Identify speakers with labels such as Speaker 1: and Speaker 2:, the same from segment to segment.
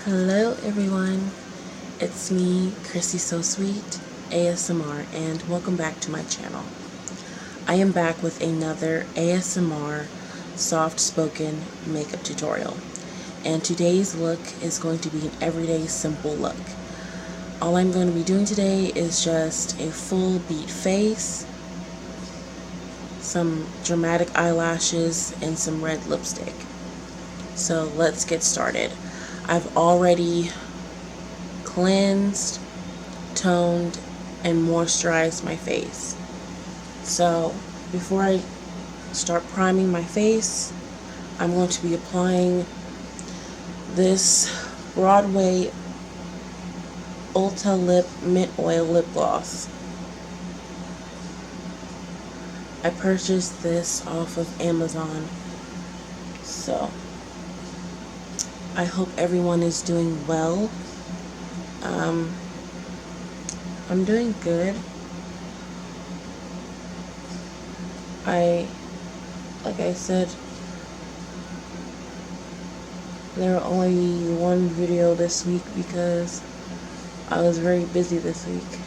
Speaker 1: Hello everyone, it's me, KrissySoSweet ASMR, and welcome back to my channel. I am back with another ASMR soft-spoken makeup tutorial, and today's look is going to be an everyday simple look. All I'm going to be doing today is just a full beat face, some dramatic eyelashes, and some red lipstick. So let's get started. I've already cleansed, toned, and moisturized my face. So before I start priming my face, I'm going to be applying this Broadway Ulta Lip Mint Oil Lip Gloss. I purchased this off of Amazon, so I hope everyone is doing well. I'm doing good. Like I said, there were only one video this week because I was very busy this week.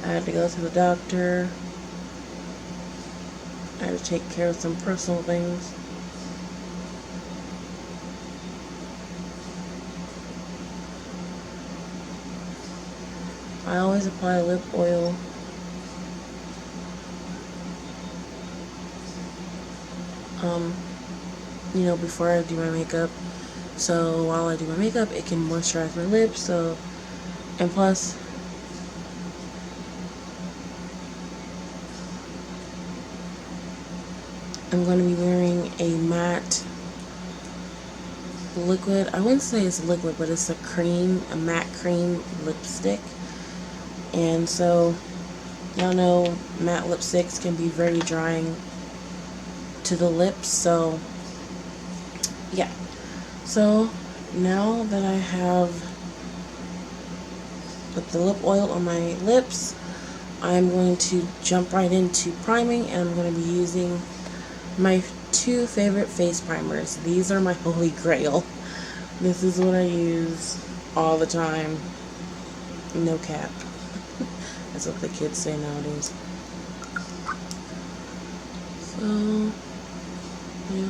Speaker 1: I had to go to the doctor. I had to take care of some personal things. I always apply lip oil before I do my makeup. So while I do my makeup, it can moisturize my lips. And plus, I'm going to be wearing a matte liquid. I wouldn't say it's liquid, but it's a matte cream lipstick. And so, y'all know matte lipsticks can be very drying to the lips. So, yeah. So, now that I have the lip oil on my lips, I'm going to jump right into priming, and I'm going to be using my two favorite face primers. These are my holy grail. This is what I use all the time. No cap. That's what the kids say nowadays. So, yeah.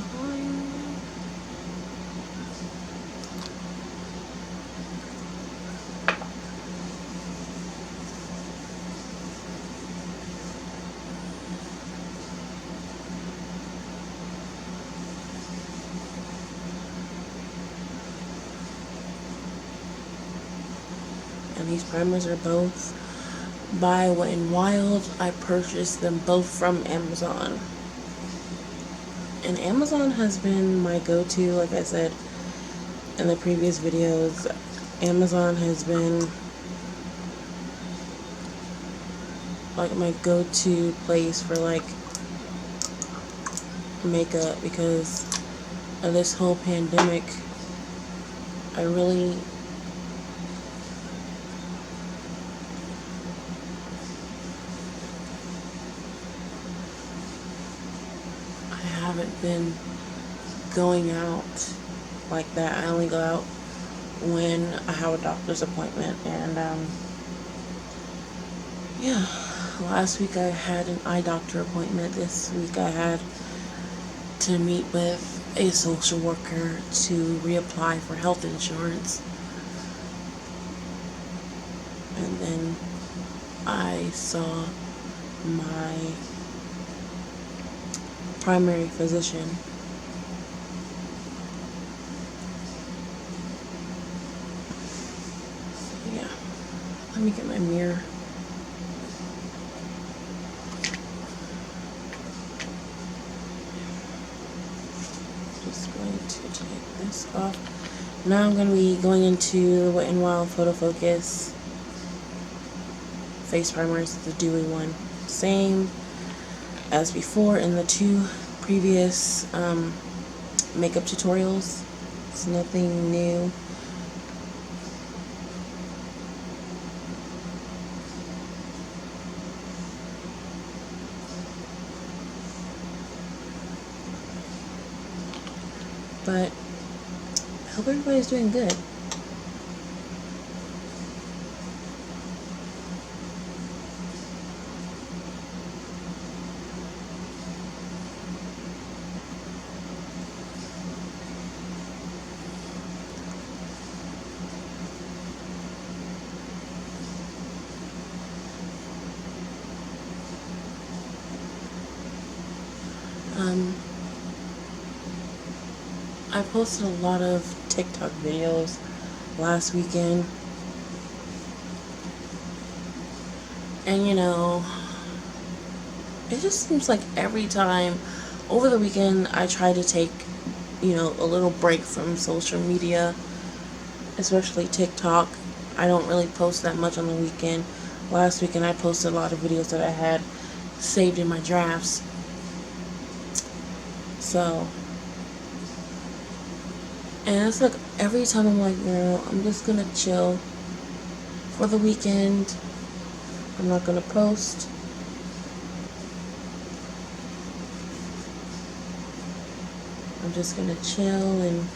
Speaker 1: And these primers are both by Wet n Wild. I purchased them both from Amazon. And Amazon has been my go-to, like I said in the previous videos. Amazon has been like my go-to place for like makeup because of this whole pandemic. I haven't been going out like that. I only go out when I have a doctor's appointment. And yeah, last week I had an eye doctor appointment. This week I had to meet with a social worker to reapply for health insurance. And then I saw my primary physician. So yeah, let me get my mirror. Just going to take this off. Now I'm going to be going into the Wet n Wild Photo Focus face primers, the dewy one. Same as before in the two previous makeup tutorials. It's nothing new. But hope everybody's doing good. I posted a lot of TikTok videos last weekend. And you know, it just seems like every time over the weekend I try to take, you know, a little break from social media, especially TikTok. I don't really post that much on the weekend. Last weekend I posted a lot of videos that I had saved in my drafts. So, and it's like every time I'm like, girl, I'm just gonna chill for the weekend. I'm not gonna post. I'm just gonna chill and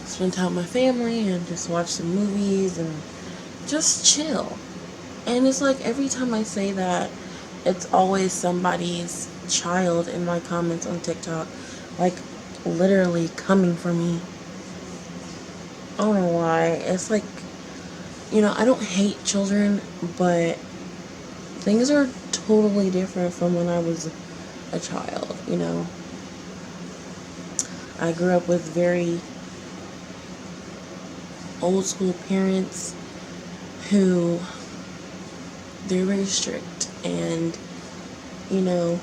Speaker 1: spend time with my family and just watch some movies and just chill. And it's like every time I say that, it's always somebody's child in my comments on TikTok, like literally coming for me. I don't know why. It's like, you know, I don't hate children, but things are totally different from when I was a child, you know. I grew up with very old school parents who, they're very strict, and you know,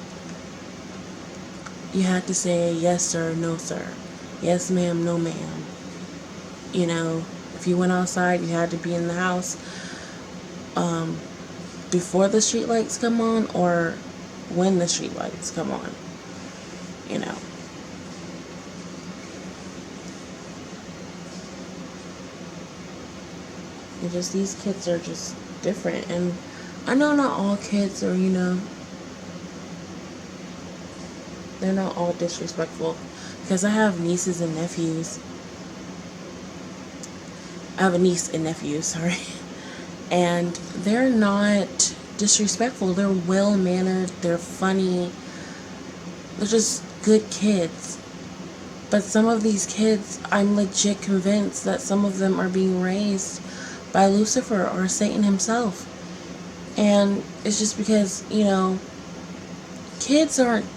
Speaker 1: you had to say yes sir, no sir, yes ma'am, no ma'am. You know, if you went outside, you had to be in the house before the street lights come on or when the street lights come on, you know. And just these kids are just different. And I know not all kids are, you know, they're not all disrespectful, because I have nieces and nephews. I have a niece and nephew, sorry. And they're not disrespectful. They're well-mannered. They're funny. They're just good kids. But some of these kids, I'm legit convinced that some of them are being raised by Lucifer or Satan himself. And it's just because, you know, kids aren't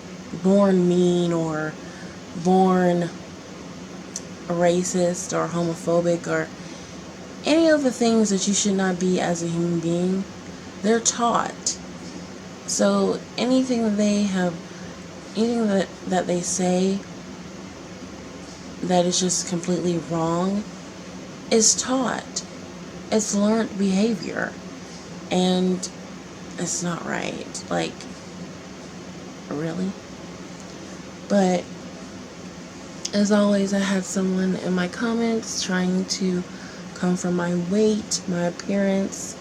Speaker 1: born mean or born racist or homophobic or any of the things that you should not be as a human being. They're taught. So anything that they have, anything that they say that is just completely wrong is taught. It's learned behavior, and it's not right. Like, really? But as always, I had someone in my comments trying to come from my weight, my appearance,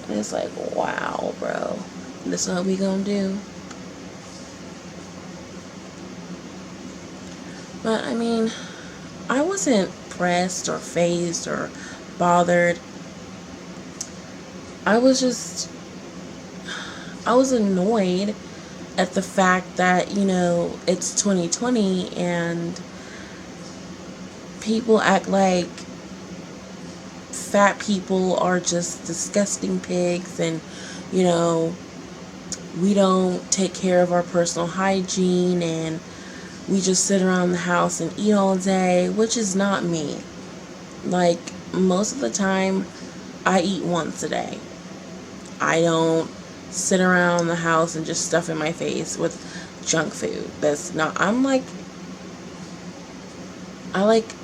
Speaker 1: and it's like, wow, bro, this is what we gonna do. But I mean, I wasn't pressed or fazed or bothered. I was annoyed at the fact that, you know, it's 2020 and people act like fat people are just disgusting pigs, and, you know, we don't take care of our personal hygiene, and we just sit around the house and eat all day, which is not me. Like, most of the time, I eat once a day. I don't sit around the house and just stuff in my face with junk food. That's not, I like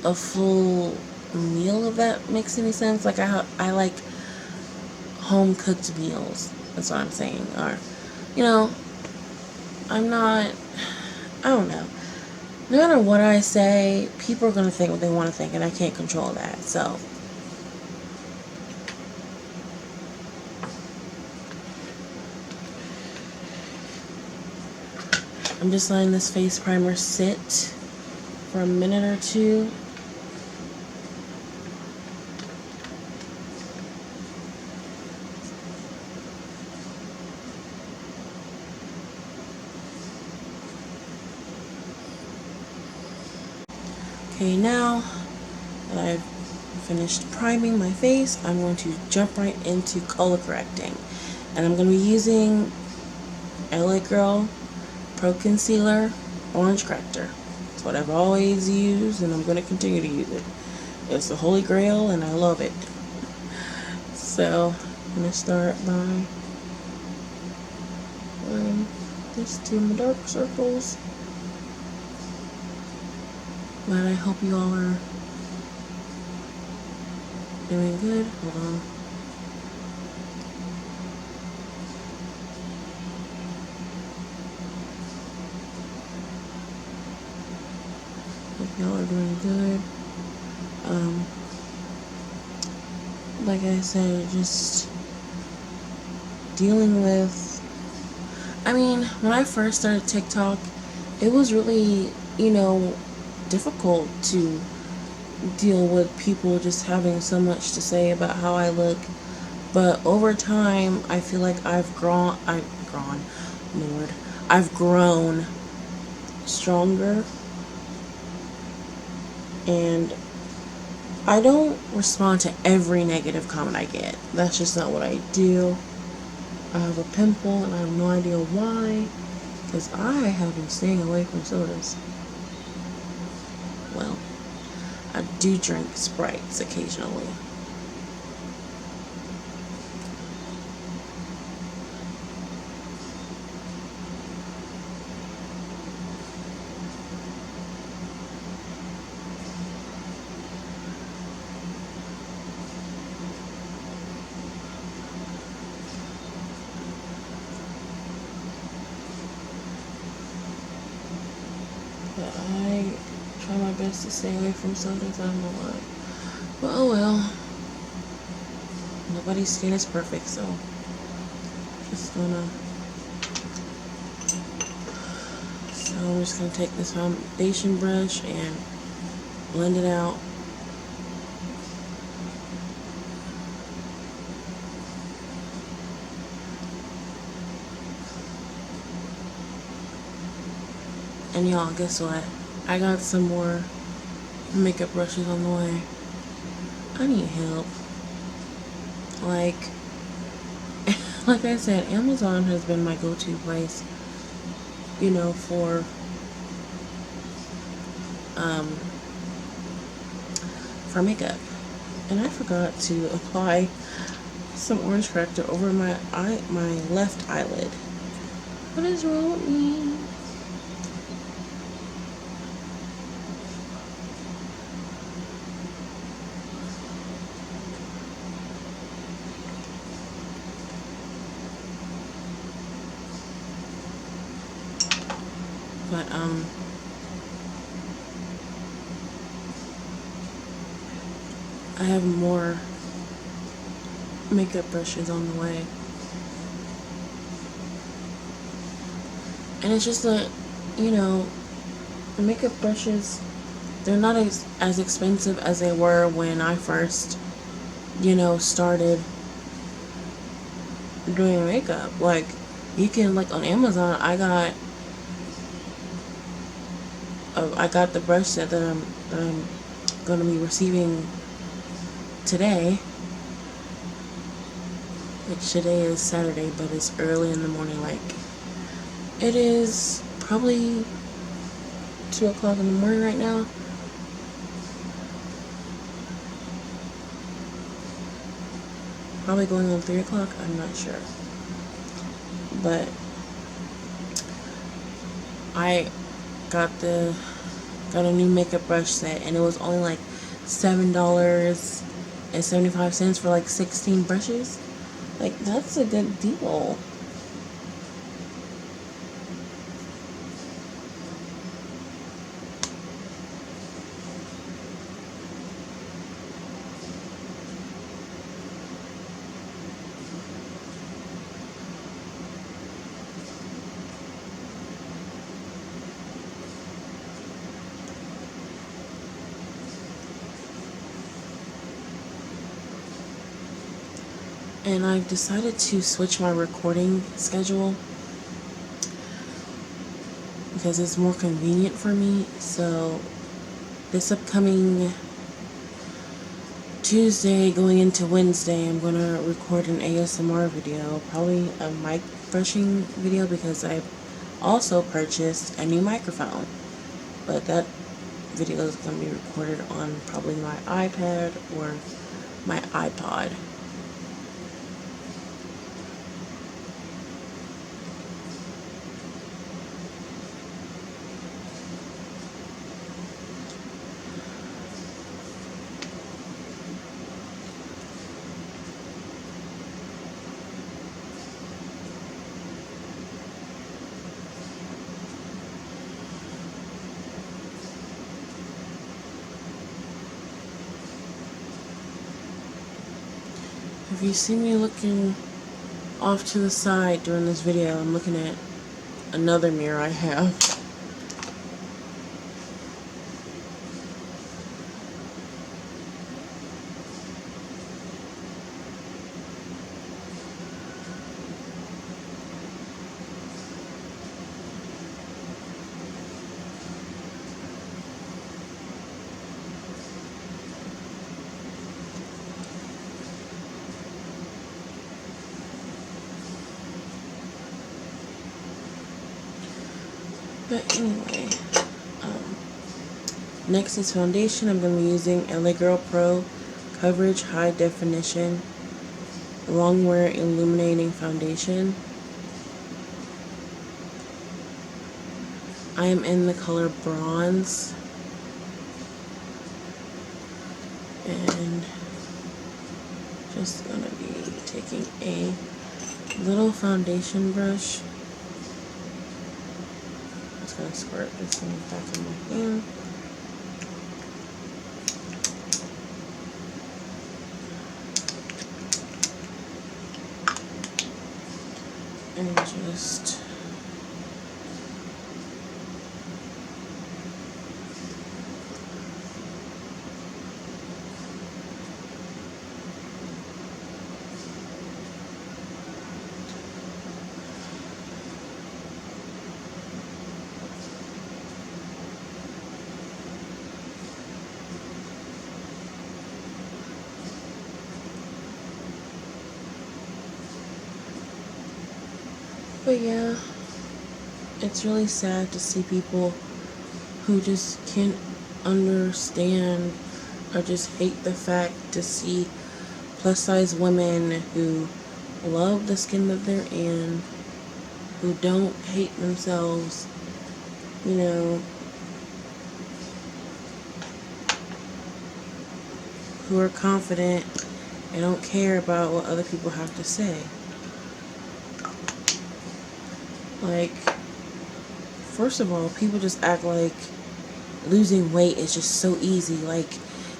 Speaker 1: a full meal, if that makes any sense. Like, I like home cooked meals. That's what I'm saying. Or, you know, I don't know. No matter what I say, people are going to think what they want to think, and I can't control that. So, I'm just letting this face primer sit for a minute or two. Okay, now that I've finished priming my face, I'm going to jump right into color correcting. And I'm going to be using LA Girl Pro Concealer Orange Corrector. It's what I've always used, and I'm going to continue to use it. It's the holy grail, and I love it. So, I'm going to start by adding this to my dark circles. But I hope you all are doing good. Hold on. Hope y'all are doing good. Like I said, just dealing with, I mean, when I first started TikTok, it was really, difficult to deal with people just having so much to say about how I look. But over time, I feel like I've grown stronger, and I don't respond to every negative comment I get. That's just not what I do. I have a pimple and I have no idea why, because I have been staying away from sodas. Well, I do drink Sprites occasionally. But I try my best to stay away from sodas. I don't know why. But oh well. Nobody's skin is perfect, so I'm just gonna take this foundation brush and blend it out. And y'all, guess what? I got some more makeup brushes on the way. I need help. Like I said, Amazon has been my go-to place, for makeup. And I forgot to apply some orange corrector over my left eyelid. What is wrong with me? But I have more makeup brushes on the way. And it's just that, the makeup brushes, they're not as expensive as they were when I first, started doing makeup. Like, you can, on Amazon, I got the brush set that I'm going to be receiving today, which today is Saturday, but it's early in the morning. It is probably 2 o'clock in the morning right now. Probably going on 3 o'clock, I'm not sure. But I got a new makeup brush set, and it was only like $7.75 for 16 brushes. That's a good deal. And I've decided to switch my recording schedule because it's more convenient for me. So This upcoming Tuesday going into Wednesday, I'm going to record an ASMR video, probably a mic brushing video, because I also purchased a new microphone. But that video is going to be recorded on probably my iPad or my iPod. If you see me looking off to the side during this video, I'm looking at another mirror I have. But anyway, next is foundation. I'm going to be using LA Girl Pro Coverage High Definition Longwear Illuminating Foundation. I am in the color bronze, and just going to be taking a little foundation brush. Gonna squirt this one back in my hand. And just but yeah, it's really sad to see people who just can't understand or just hate the fact to see plus size women who love the skin that they're in, who don't hate themselves, you know, who are confident and don't care about what other people have to say. Like, first of all, people just act like losing weight is just so easy. Like,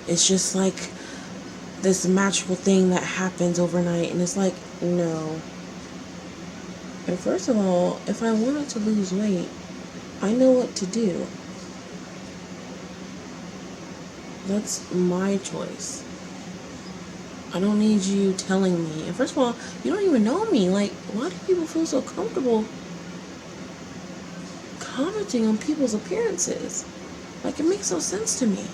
Speaker 1: it's just like this magical thing that happens overnight. And it's like, no. And first of all, if I wanted to lose weight, I know what to do. That's my choice. I don't need you telling me. And first of all, you don't even know me. Like, why do people feel so comfortable commenting on people's appearances? Like, it makes no sense to me.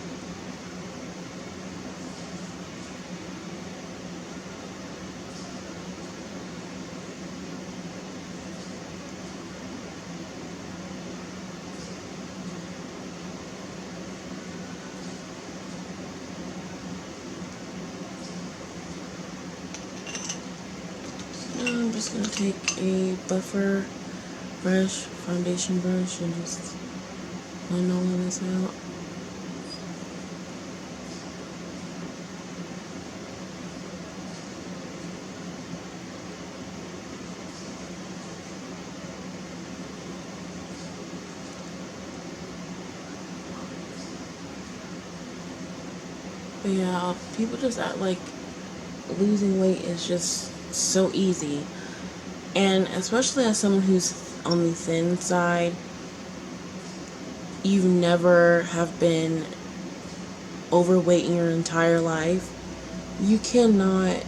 Speaker 1: So I'm just going to take a buffer brush, foundation brush, and just blend all of this out. But yeah, people just act like losing weight is just so easy. And especially as someone who's on the thin side, you never have been overweight in your entire life, you cannot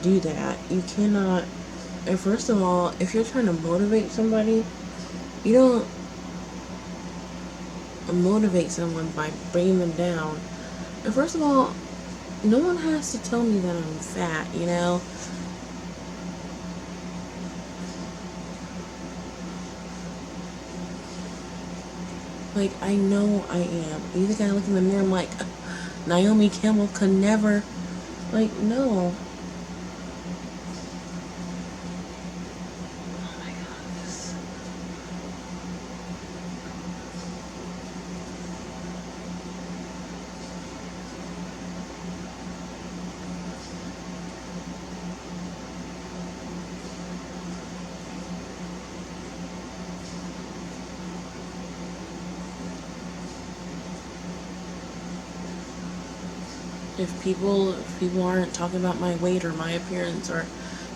Speaker 1: do that. You cannot. And first of all, if you're trying to motivate somebody, you don't, motivate someone by bringing them down. And first of all, no one has to tell me that I'm fat, you know? Like, I know I am. You think I look in the mirror, I'm like, Naomi Campbell could never. Like, no. Oh my goodness. If people aren't talking about my weight or my appearance or,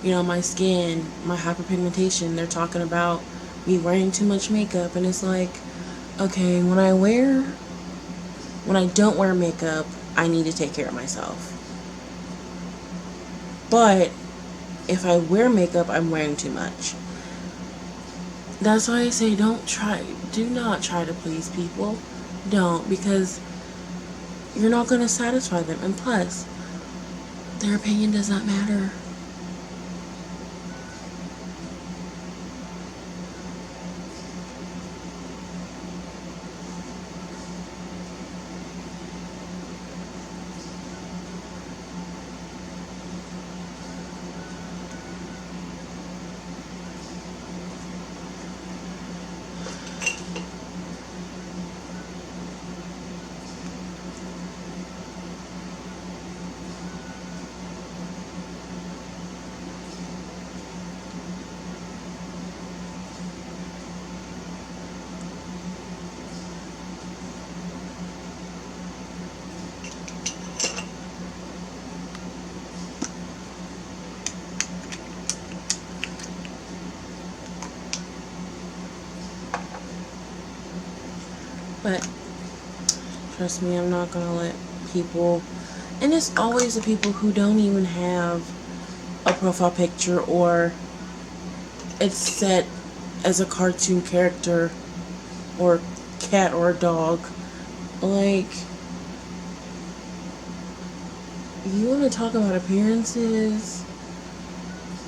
Speaker 1: you know, my skin, my hyperpigmentation, they're talking about me wearing too much makeup. And it's like, okay, when I don't wear makeup, I need to take care of myself. But if I wear makeup, I'm wearing too much. That's why I say do not try to please people. Don't, because you're not going to satisfy them. And plus, their opinion does not matter. But trust me, I'm not going to let people, and it's always the people who don't even have a profile picture, or it's set as a cartoon character or cat or a dog. Like, you want to talk about appearances,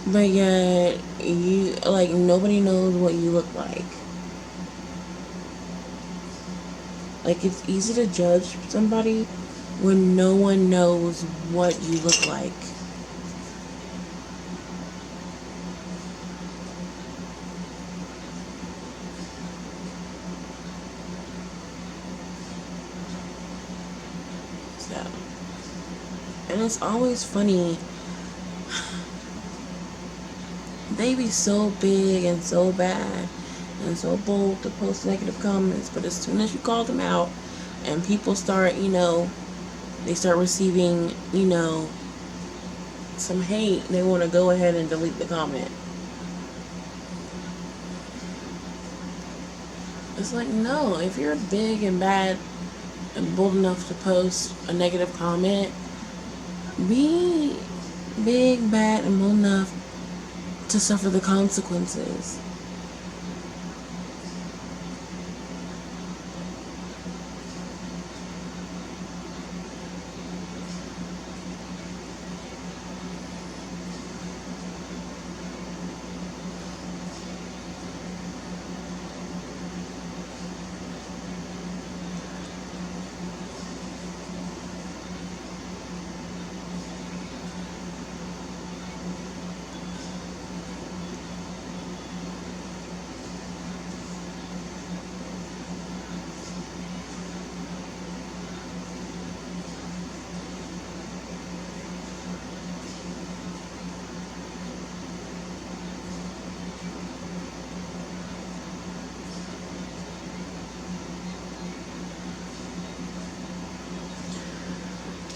Speaker 1: but yet you, like, nobody knows what you look like. Like, it's easy to judge somebody when no one knows what you look like. So, and it's always funny. They be so big and so bad and so bold to post negative comments, but as soon as you call them out and people start, you know, they start receiving, you know, some hate, they want to go ahead and delete the comment. It's like, no, if you're big and bad and bold enough to post a negative comment, be big, bad, and bold enough to suffer the consequences.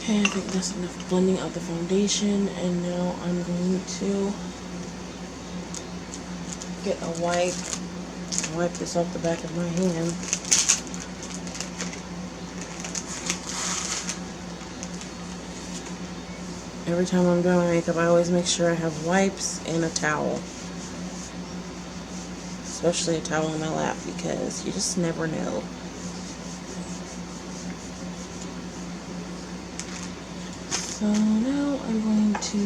Speaker 1: Okay, I think that's enough blending of the foundation, and now I'm going to get a wipe, wipe this off the back of my hand. Every time I'm doing my makeup, I always make sure I have wipes and a towel. Especially a towel in my lap, because you just never know. So now I'm going to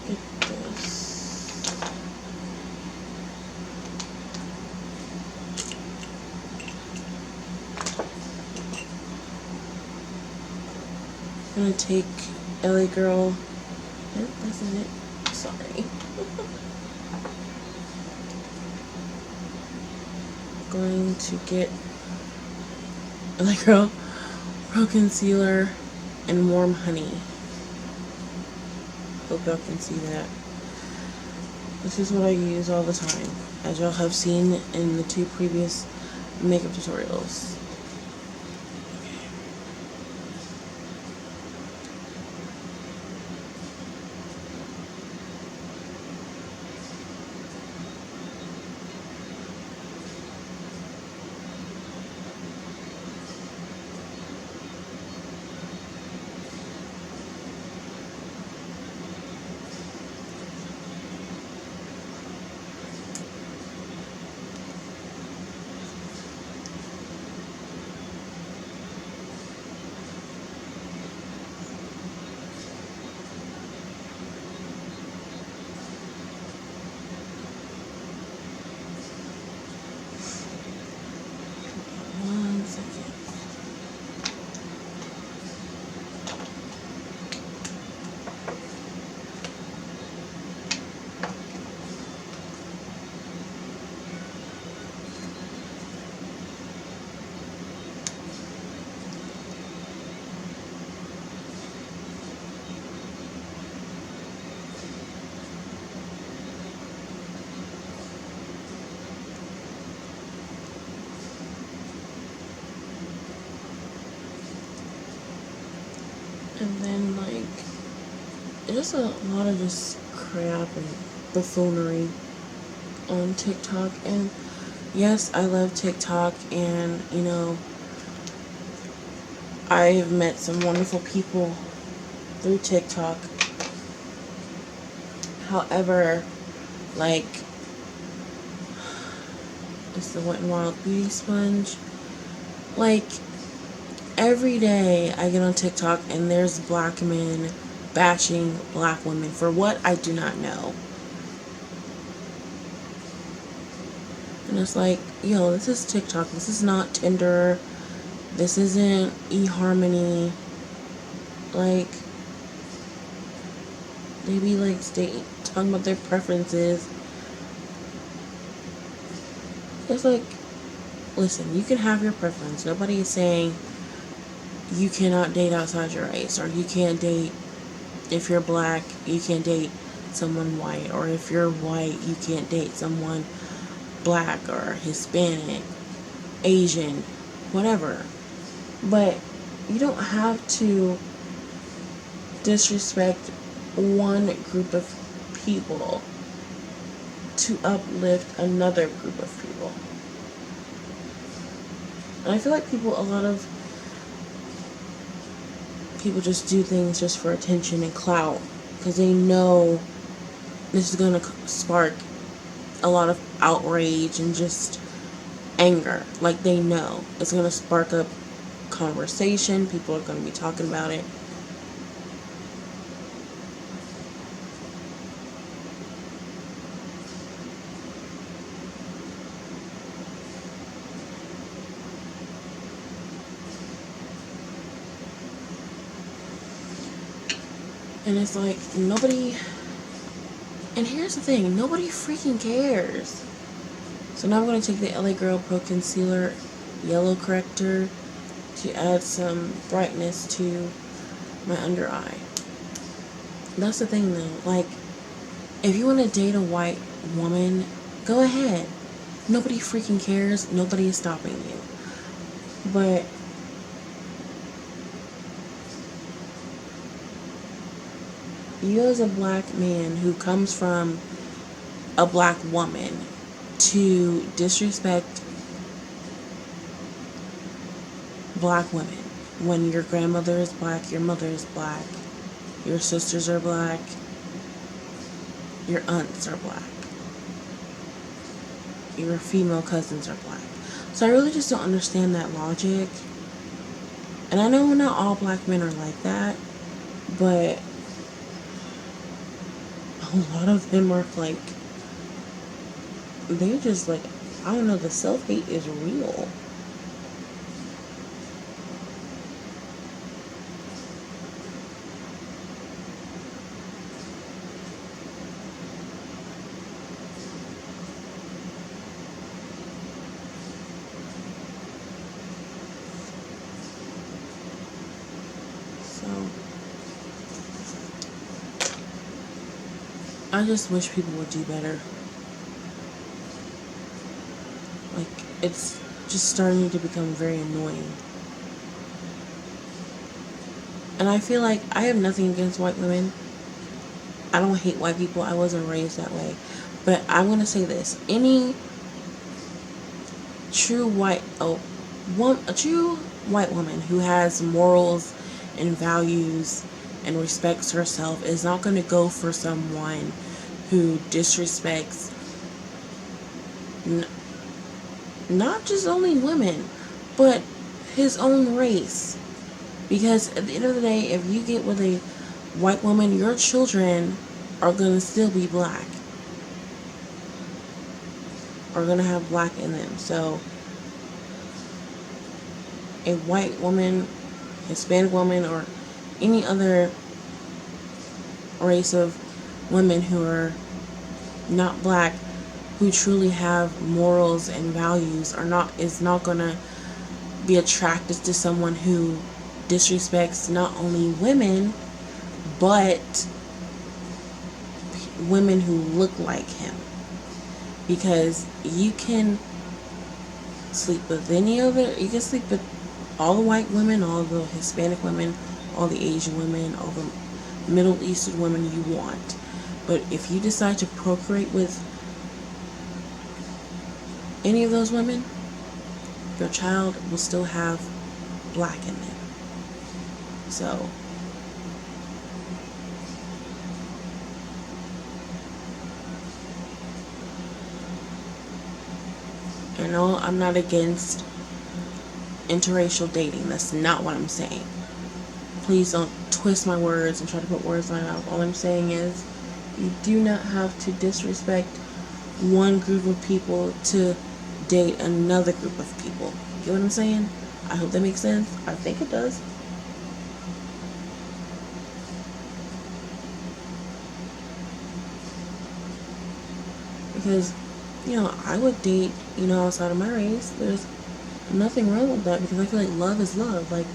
Speaker 1: get this. I'm gonna take LA Girl. Nope, that's not it. Sorry. Going to get LA Girl Pro Concealer and Warm Honey. Hope y'all can see that. This is what I use all the time, as y'all have seen in the 2 previous makeup tutorials. One second. And then, like, just a lot of this crap and buffoonery on TikTok. And yes, I love TikTok, and you know, I've met some wonderful people through TikTok. However, like, it's the Wet n Wild Beauty Sponge. Like, every day I get on TikTok and there's black men bashing black women for what I do not know. And it's like, yo, this is TikTok. This is not Tinder. This isn't eHarmony. Like, they be like talking about their preferences. It's like, listen, you can have your preference. Nobody is saying you cannot date outside your race, or you can't date, if you're black, you can't date someone white, or if you're white, you can't date someone black or Hispanic, Asian, whatever. But you don't have to disrespect one group of people to uplift another group of people. And I feel like a lot of people just do things just for attention and clout, because they know this is going to spark a lot of outrage and just anger. Like, they know it's going to spark up conversation. People are going to be talking about it. And it's like, nobody, and here's the thing, nobody freaking cares. So now I'm going to take the LA Girl Pro Concealer Yellow Corrector to add some brightness to my under eye. That's the thing though, like, if you want to date a white woman, go ahead. Nobody freaking cares. Nobody is stopping you. But you as a black man who comes from a black woman to disrespect black women when your grandmother is black, your mother is black, your sisters are black, your aunts are black, your female cousins are black. So I really just don't understand that logic. And I know not all black men are like that, but a lot of them are like, they're just like, I don't know, the self-hate is real. So I just wish people would do better. Like, it's just starting to become very annoying. And I feel like I have nothing against white women. I don't hate white people. I wasn't raised that way. But I'm going to say this. Any true a true white woman who has morals and values and respects herself is not going to go for someone who disrespects not just only women, but his own race. Because at the end of the day, if you get with a white woman, your children are going to still be black. Are going to have black in them. So a white woman, Hispanic woman, or any other race of women who are not black, who truly have morals and values, is not going to be attracted to someone who disrespects not only women, but women who look like him. Because you can sleep with you can sleep with all the white women, all the Hispanic women, all the Asian women, all the Middle Eastern women you want. But if you decide to procreate with any of those women, your child will still have black in them. So you know, I'm not against interracial dating. That's not what I'm saying. Please don't twist my words and try to put words in my mouth. All I'm saying is you do not have to disrespect one group of people to date another group of people. You get what I'm saying? I hope that makes sense. I think it does. Because, you know, I would date, you know, outside of my race. There's nothing wrong with that because I feel like love is love. Like,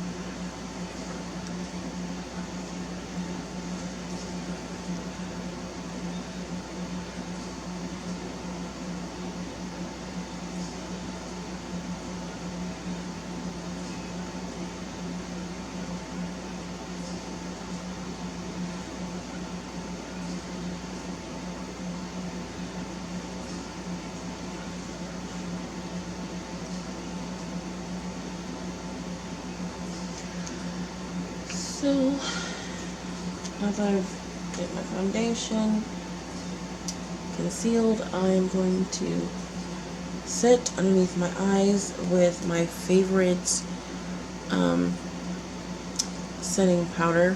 Speaker 1: so now that I've got my foundation concealed, I'm going to set underneath my eyes with my favorite setting powder,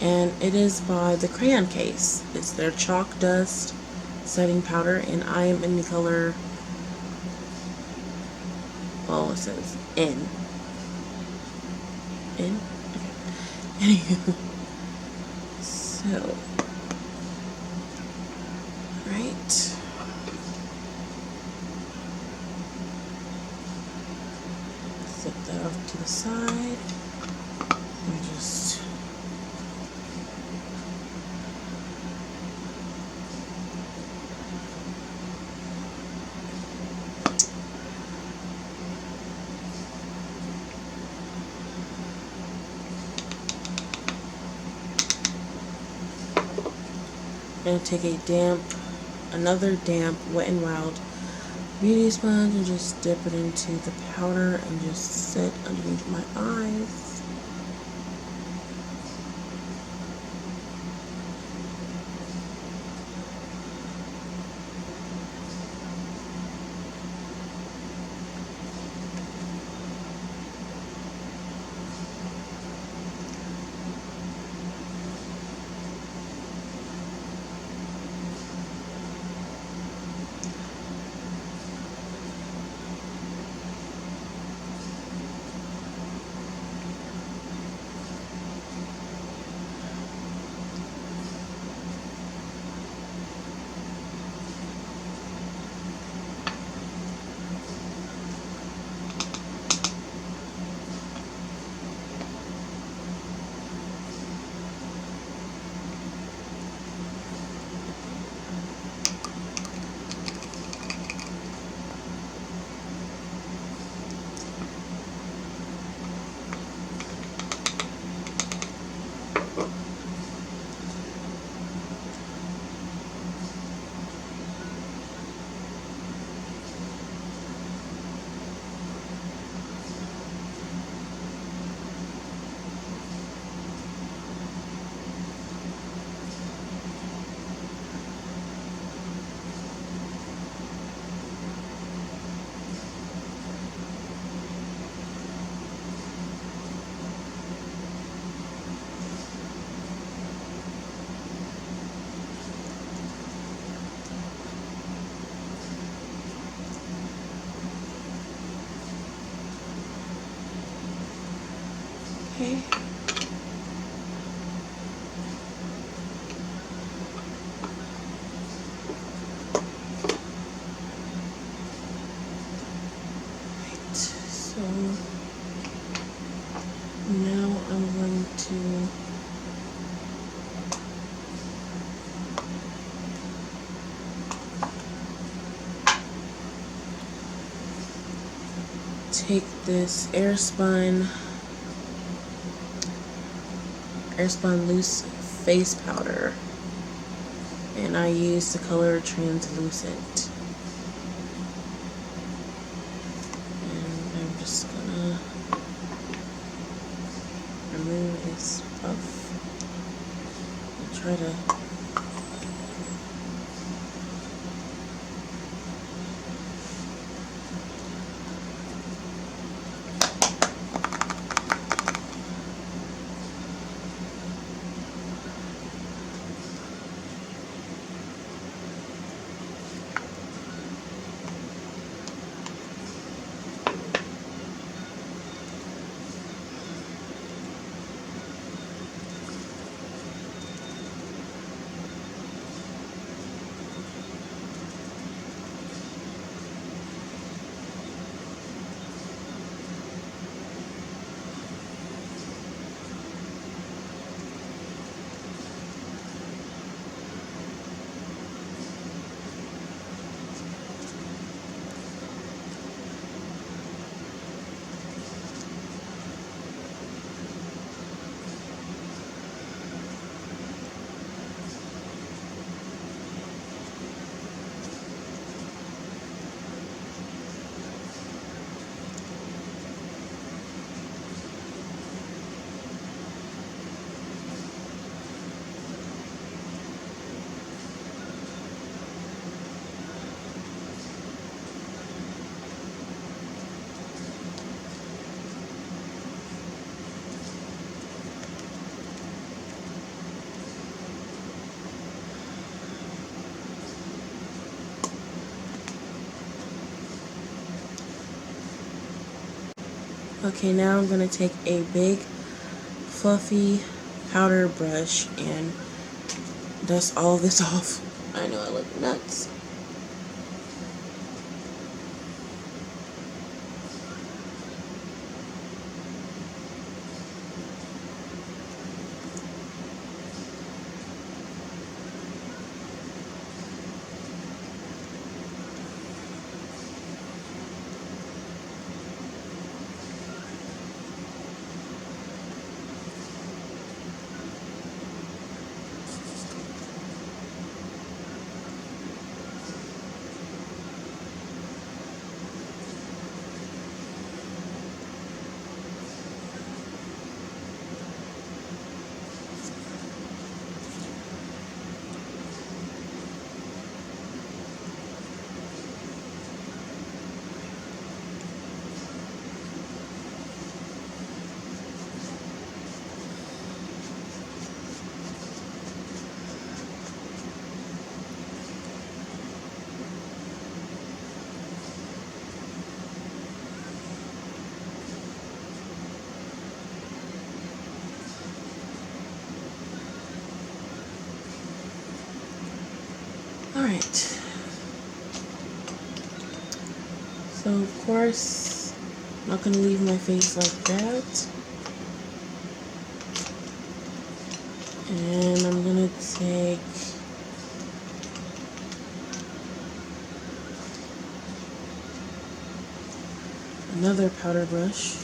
Speaker 1: and it is by the Crayon Case. It's their Chalk Dust setting powder, and I am in the color, well, it says N. N? Okay. Anywho. So, right. Set that off to the side. And just I'm gonna take another damp Wet n Wild beauty sponge and just dip it into the powder and just set underneath my eyes. Okay. Right. So now I'm going to take this airspun loose face powder, and I use the color translucent, and I'm just gonna remove this puff and try to Okay, now I'm going to take a big fluffy powder brush and dust all of this off. I know I look nuts. Alright. So of course, I'm not going to leave my face like that. And I'm going to take another powder brush.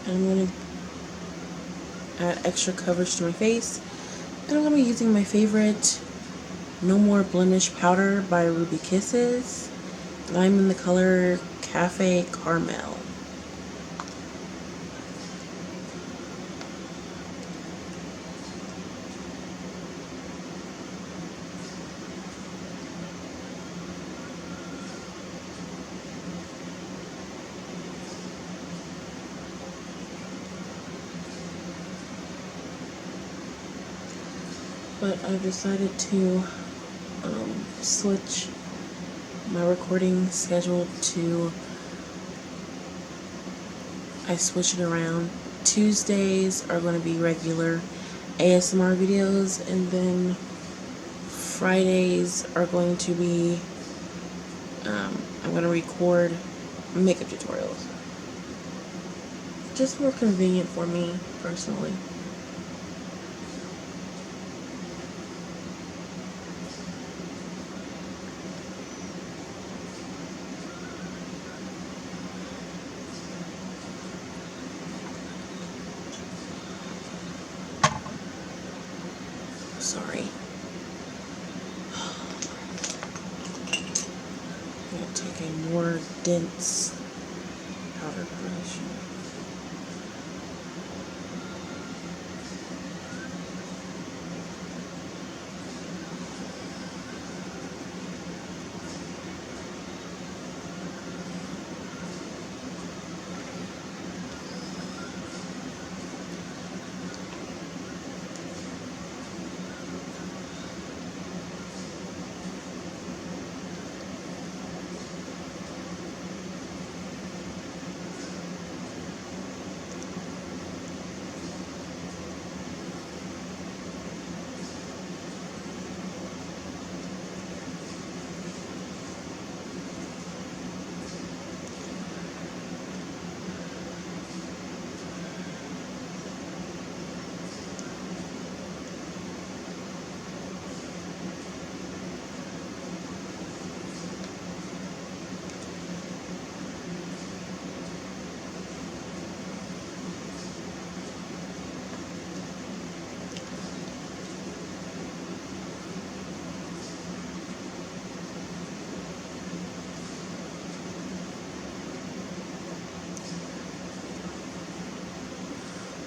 Speaker 1: And I'm going to add extra coverage to my face. And I'm going to be using my favorite No More Blemish powder by Ruby Kisses. And I'm in the color Cafe Caramel. But I've decided to switch my recording schedule to I switch it around. Tuesdays are going to be regular ASMR videos, and then Fridays are going to be, I'm going to record makeup tutorials. Just more convenient for me, personally. Sorry. I'm going to take a more dense powder brush.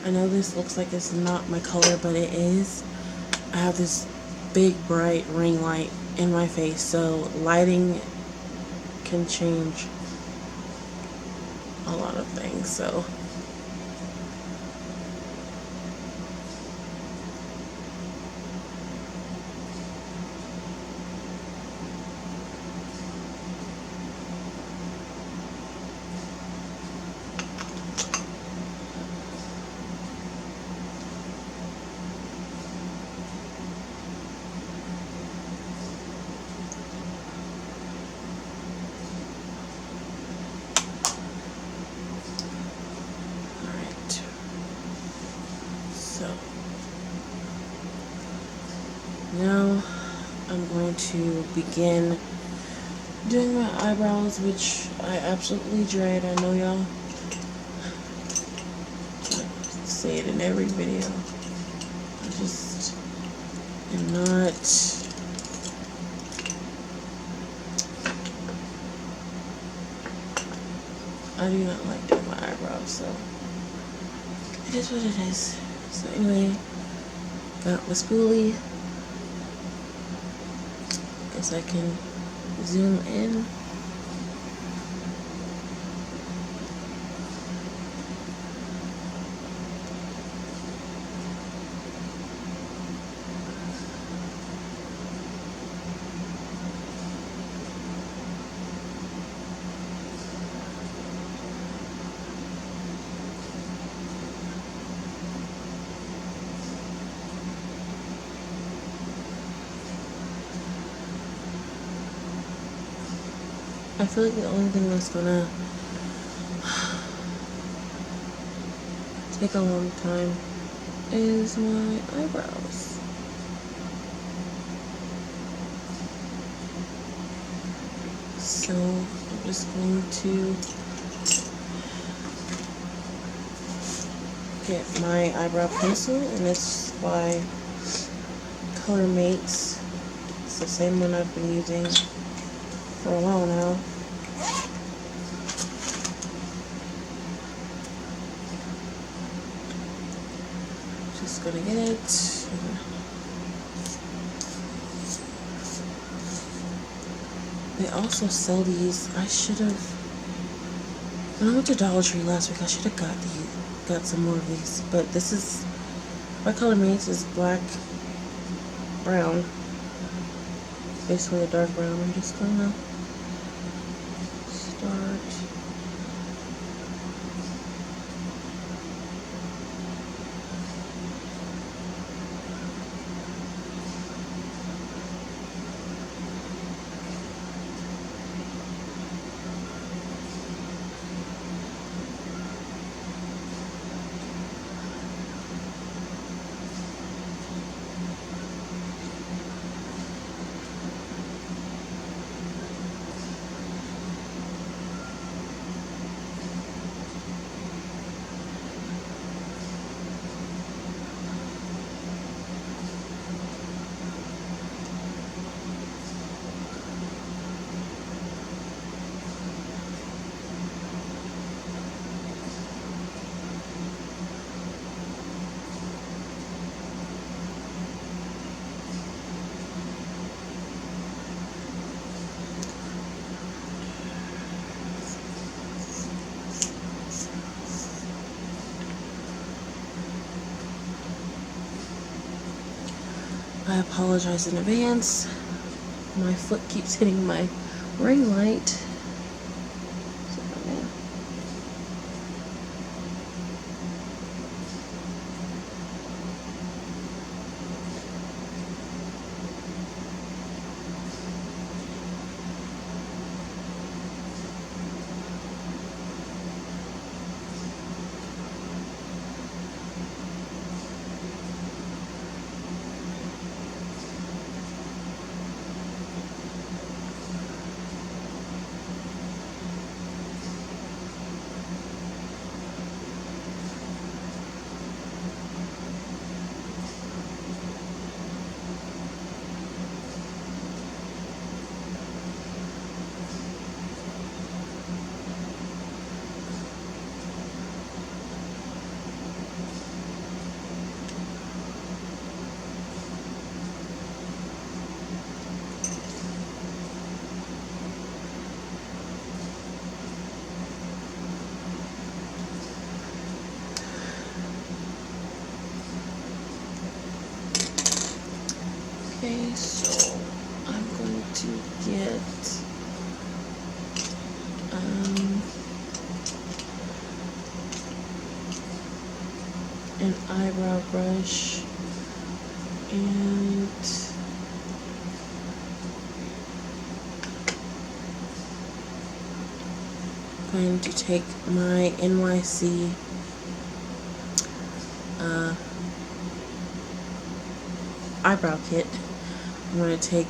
Speaker 1: I know this looks like it's not my color, but it is. I have this big bright ring light in my face, so lighting can change a lot of things, so now I'm going to begin doing my eyebrows, which I absolutely dread. I know y'all say it in every video. I just am not. I do not like doing my eyebrows, so it is what it is. So anyway, got my spoolie. Guess I can zoom in. I feel like the only thing that's gonna take a long time is my eyebrows. So I'm just going to get my eyebrow pencil, and it's by Color Mates. It's the same one I've been using for a while now. Just gonna get it. They also sell these. I should have. When I went to Dollar Tree last week, I should have got some more of these. But this is by Color Mates. Is black, brown. Basically a dark brown. I'm just gonna start I apologize in advance. My foot keeps hitting my ring light. Okay, so I'm going to get an eyebrow brush and I'm going to take my NYC eyebrow kit. I'm going to take,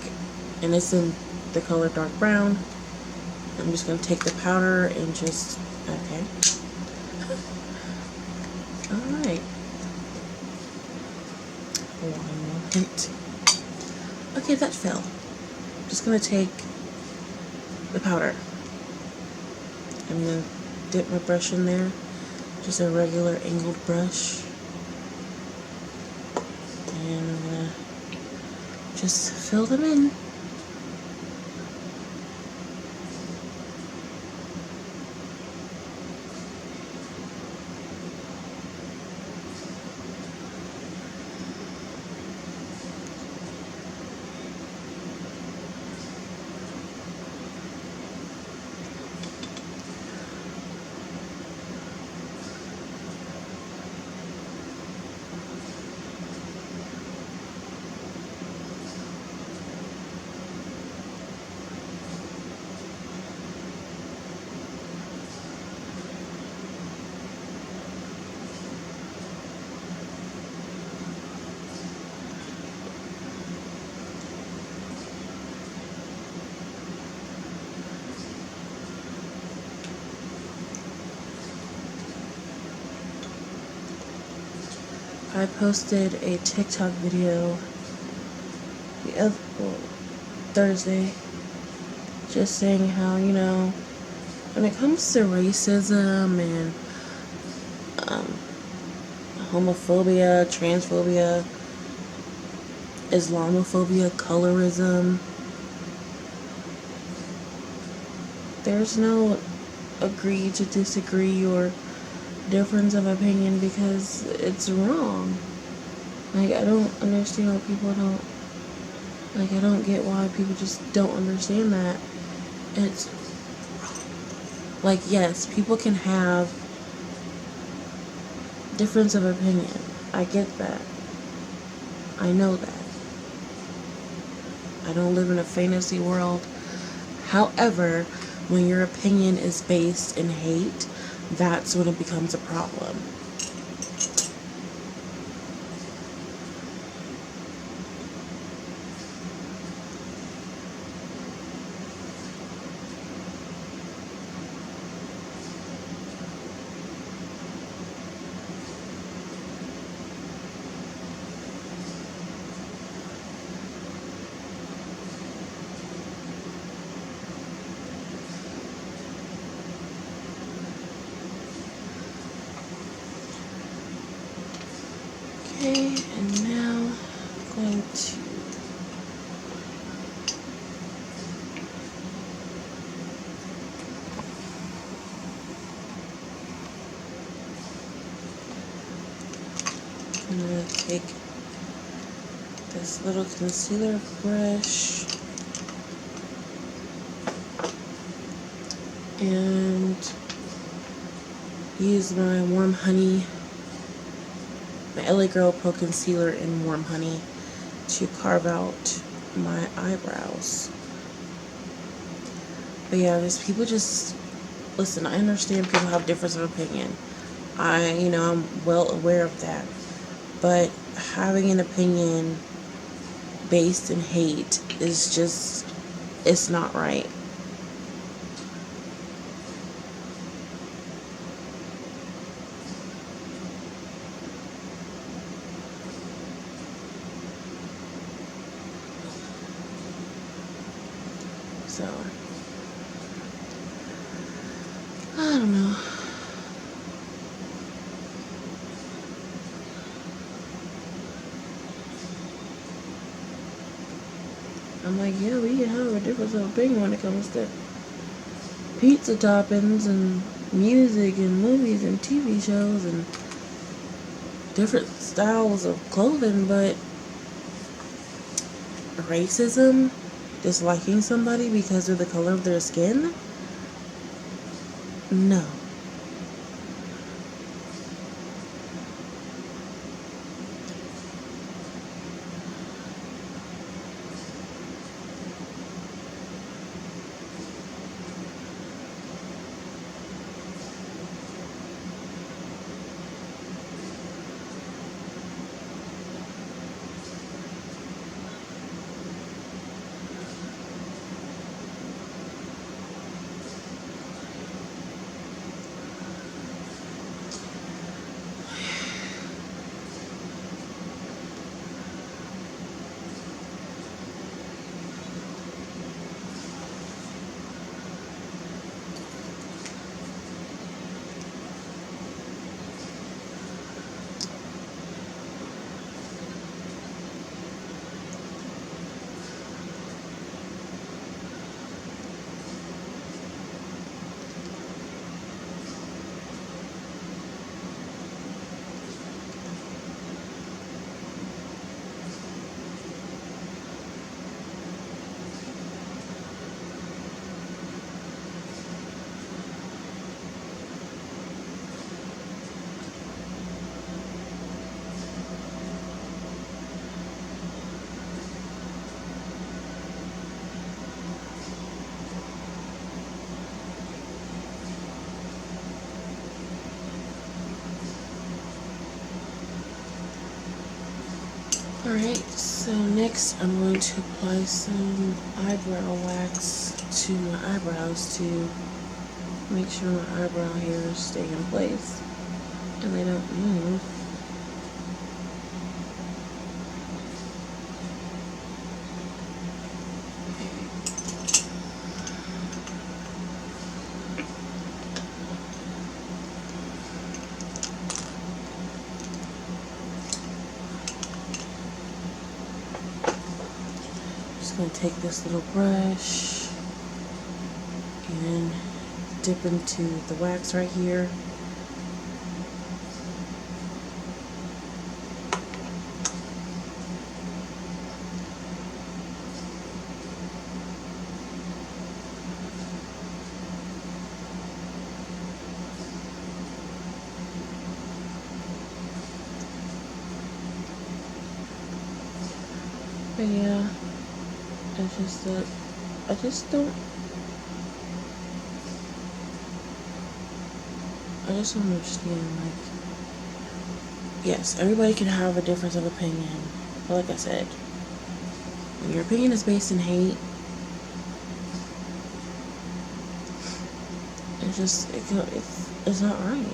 Speaker 1: and it's in the color dark brown. I'm just going to take the powder and just, okay. Alright. 1 moment. Okay, that fell. I'm just going to take the powder. I'm going to dip my brush in there. Just a regular angled brush. And I'm going to just fill them in. I posted a TikTok video the other Thursday, just saying how, you know, when it comes to racism and homophobia, transphobia, Islamophobia, colorism, there's no agree to disagree or difference of opinion, because it's wrong. Like, I don't understand why people don't, like, I don't get why people just don't understand that. It's wrong. Like, yes, people can have difference of opinion. I get that. I know that. I don't live in a fantasy world. However, when your opinion is based in hate, that's when it becomes a problem. Okay, and now I'm going to take this little concealer brush and use my Warm Honey, my LA Girl Pro Concealer in Warm Honey to carve out my eyebrows. But yeah, just people just, listen, I understand people have difference of opinion. I'm well aware of that. But having an opinion based in hate is just, it's not right. So, I don't know. I'm like, yeah, we can have a difference of opinion when it comes to pizza toppings and music and movies and TV shows and different styles of clothing, but racism, disliking somebody because of the color of their skin? No. Alright, so next I'm going to apply some eyebrow wax to my eyebrows to make sure my eyebrow hairs stay in place and they don't move. Just going to take this little brush and dip into the wax right here. But yeah, it's just that I just don't understand, like, yes, everybody can have a difference of opinion, but like I said, when your opinion is based in hate, it's not right.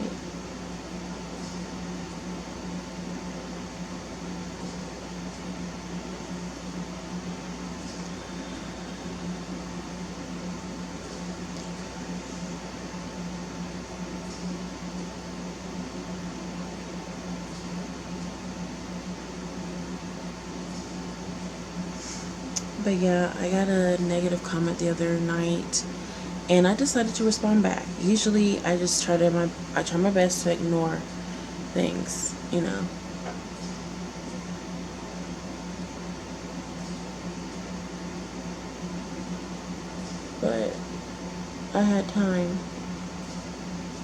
Speaker 1: But yeah, I got a negative comment the other night and I decided to respond back. Usually I just try my best to ignore things, you know. I had time.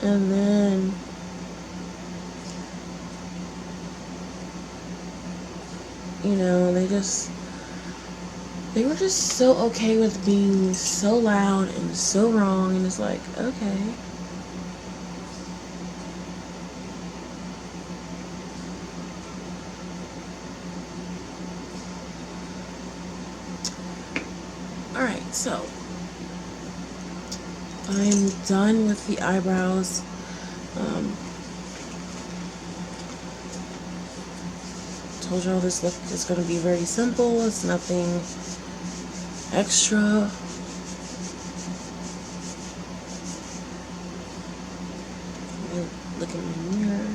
Speaker 1: And then you know, they were just so okay with being so loud and so wrong, and it's like, okay. Alright, so I'm done with the eyebrows. Told y'all this look is going to be very simple. It's nothing extra. Look in my mirror.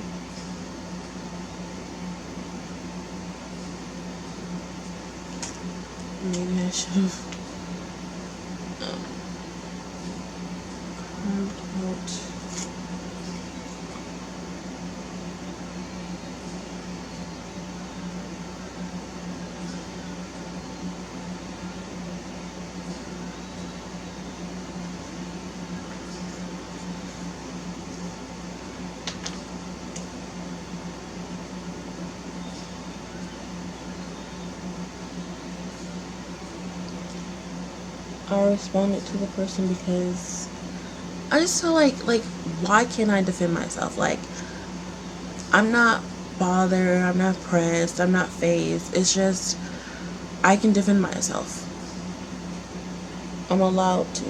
Speaker 1: Maybe I should have carved out. I responded to the person because I just feel like why can't I defend myself? Like, I'm not bothered, I'm not pressed, I'm not fazed. It's just I can defend myself. I'm allowed to.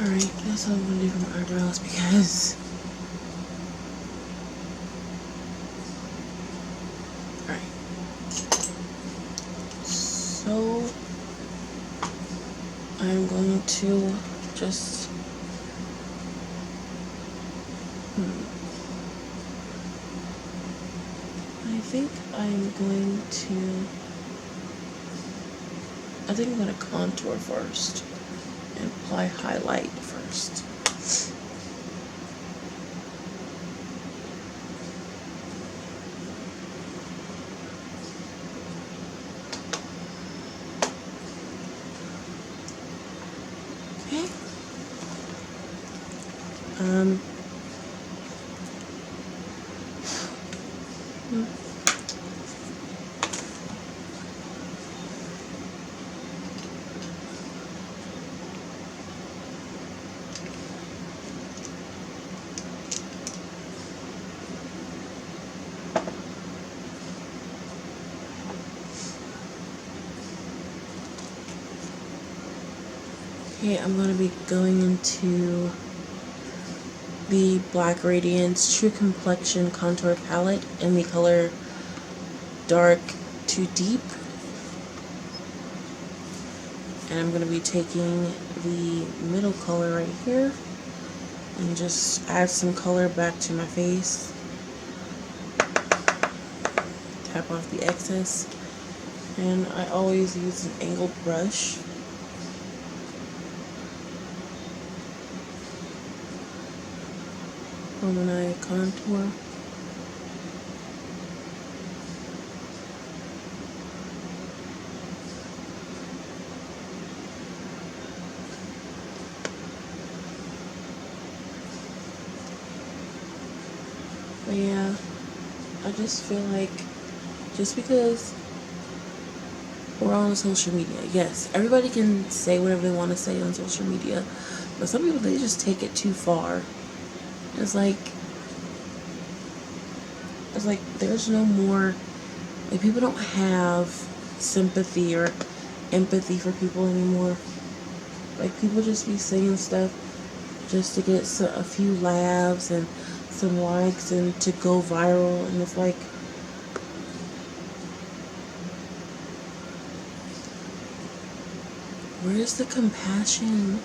Speaker 1: Alright, that's all I'm gonna do for my eyebrows because alright. So I'm going to just I think I'm going to contour first and apply highlight first. Okay. Okay, I'm going to be going into the Black Radiance True Complexion Contour Palette in the color Dark to Deep. And I'm going to be taking the middle color right here and just add some color back to my face. Tap off the excess. And I always use an angled brush. for when I contour. But yeah, I just feel like just because we're on social media, yes, everybody can say whatever they want to say on social media, but some people, they just take it too far. It's like there's no more, like, people don't have sympathy or empathy for people anymore. Like, people just be saying stuff just to get a few laughs and some likes and to go viral, and it's like, where's the compassion?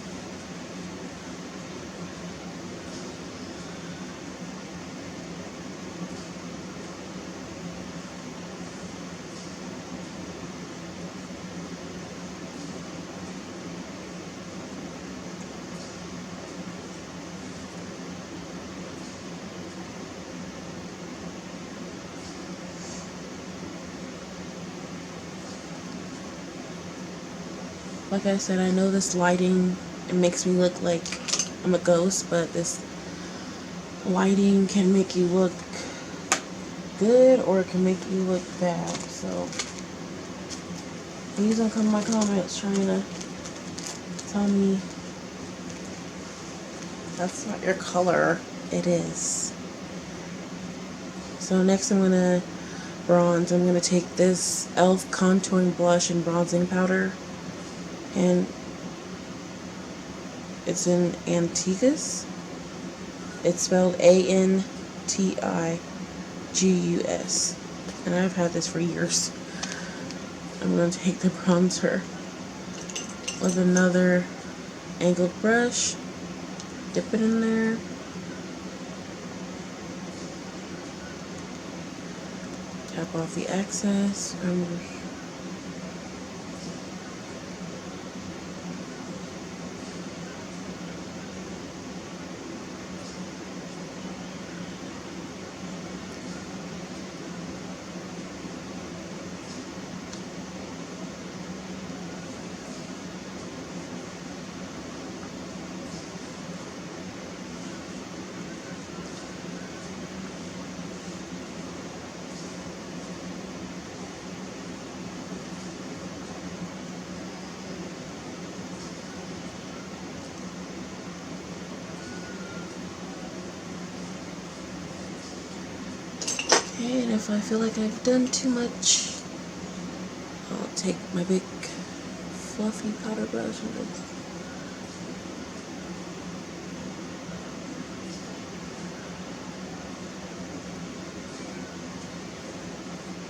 Speaker 1: Like I said, I know this lighting, it makes me look like I'm a ghost, but this lighting can make you look good or it can make you look bad. So please don't come in my comments trying to tell me that's not your color. It is. So next I'm gonna bronze. I'm gonna take this e.l.f. contouring blush and bronzing powder, and it's in Antigus. It's spelled Antigus, and I've had this for years. I'm going to take the bronzer with another angled brush, dip it in there, tap off the excess, and if I feel like I've done too much, I'll take my big fluffy powder brush and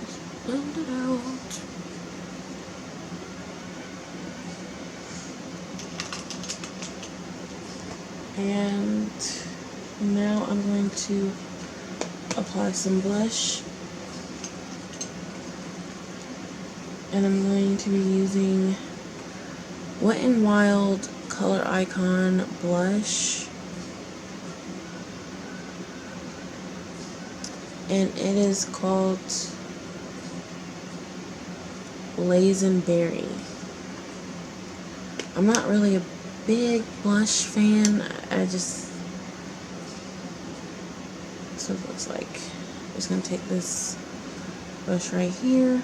Speaker 1: just blend it out. And now I'm going to apply some blush, and I'm going to be using Wet n Wild Color Icon blush, and it is called Lazenberry. I'm not really a big blush fan. That's what it looks like. I'm just gonna take this brush right here.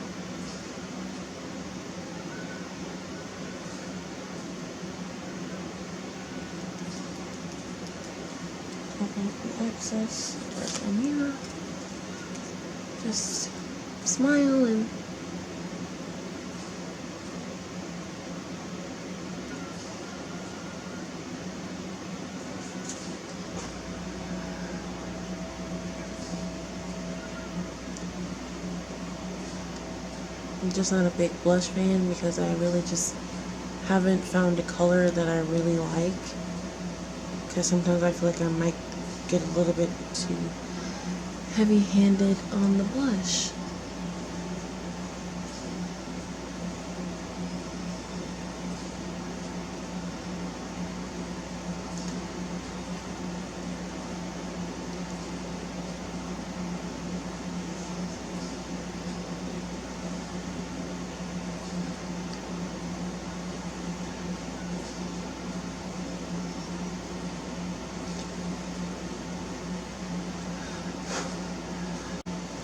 Speaker 1: Take out the excess right in here. Just smile and I'm just not a big blush fan because I really just haven't found a color that I really like, because sometimes I feel like I might get a little bit too heavy-handed on the blush.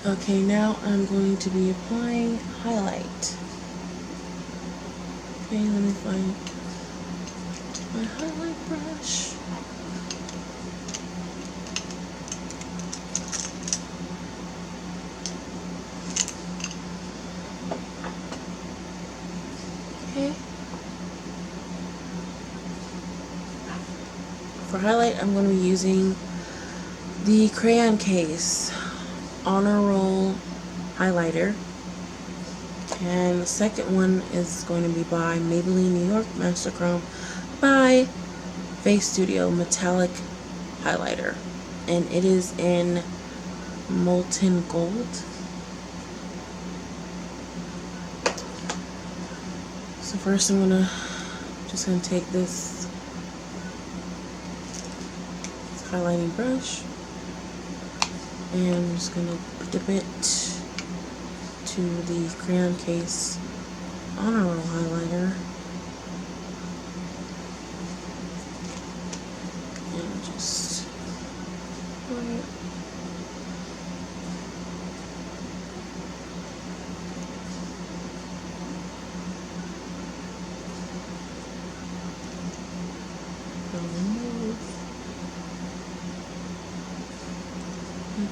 Speaker 1: Okay, now I'm going to be applying highlight. Okay, let me find my highlight brush. Okay. For highlight, I'm going to be using the Crayon Case Honor Roll highlighter. And the second one is going to be by Maybelline New York Master Chrome by Face Studio Metallic Highlighter. And it is in Molten Gold. So first I'm just gonna take this highlighting brush and I'm just gonna dip it to the Crayon Case Honor Roll highlighter and just apply it.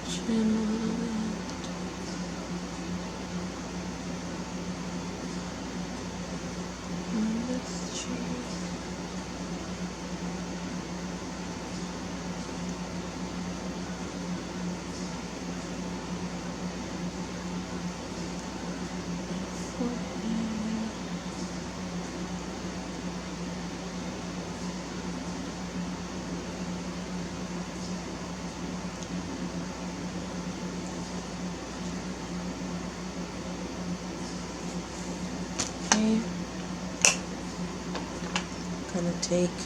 Speaker 1: Chin a little bit. And this cheek. Okay. Gonna take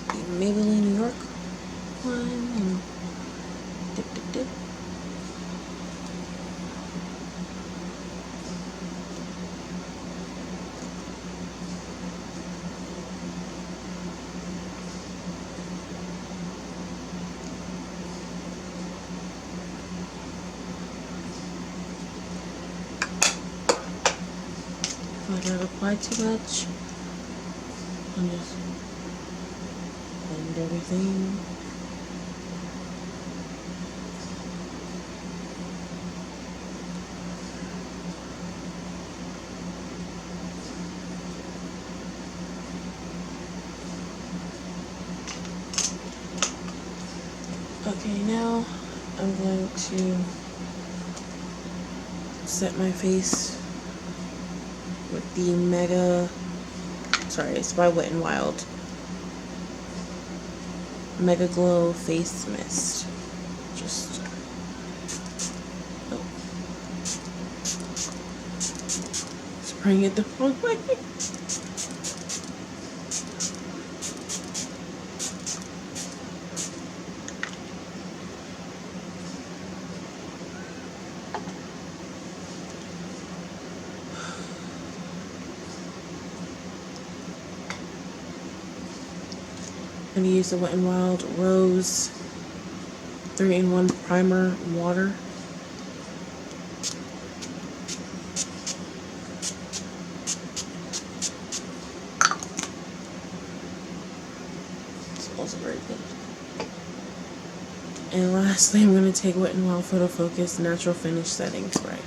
Speaker 1: the Maybelline New York one and dip. If I don't apply too much, and just blend everything. Okay, now I'm going to set my face with the it's by Wet n Wild, Mega Glow Face Mist. Just, spraying it the wrong way. I'm going to use the Wet n Wild Rose 3-in-1 Primer Water. It smells very good. And lastly, I'm going to take Wet n Wild Photo Focus Natural Finish Setting Spray.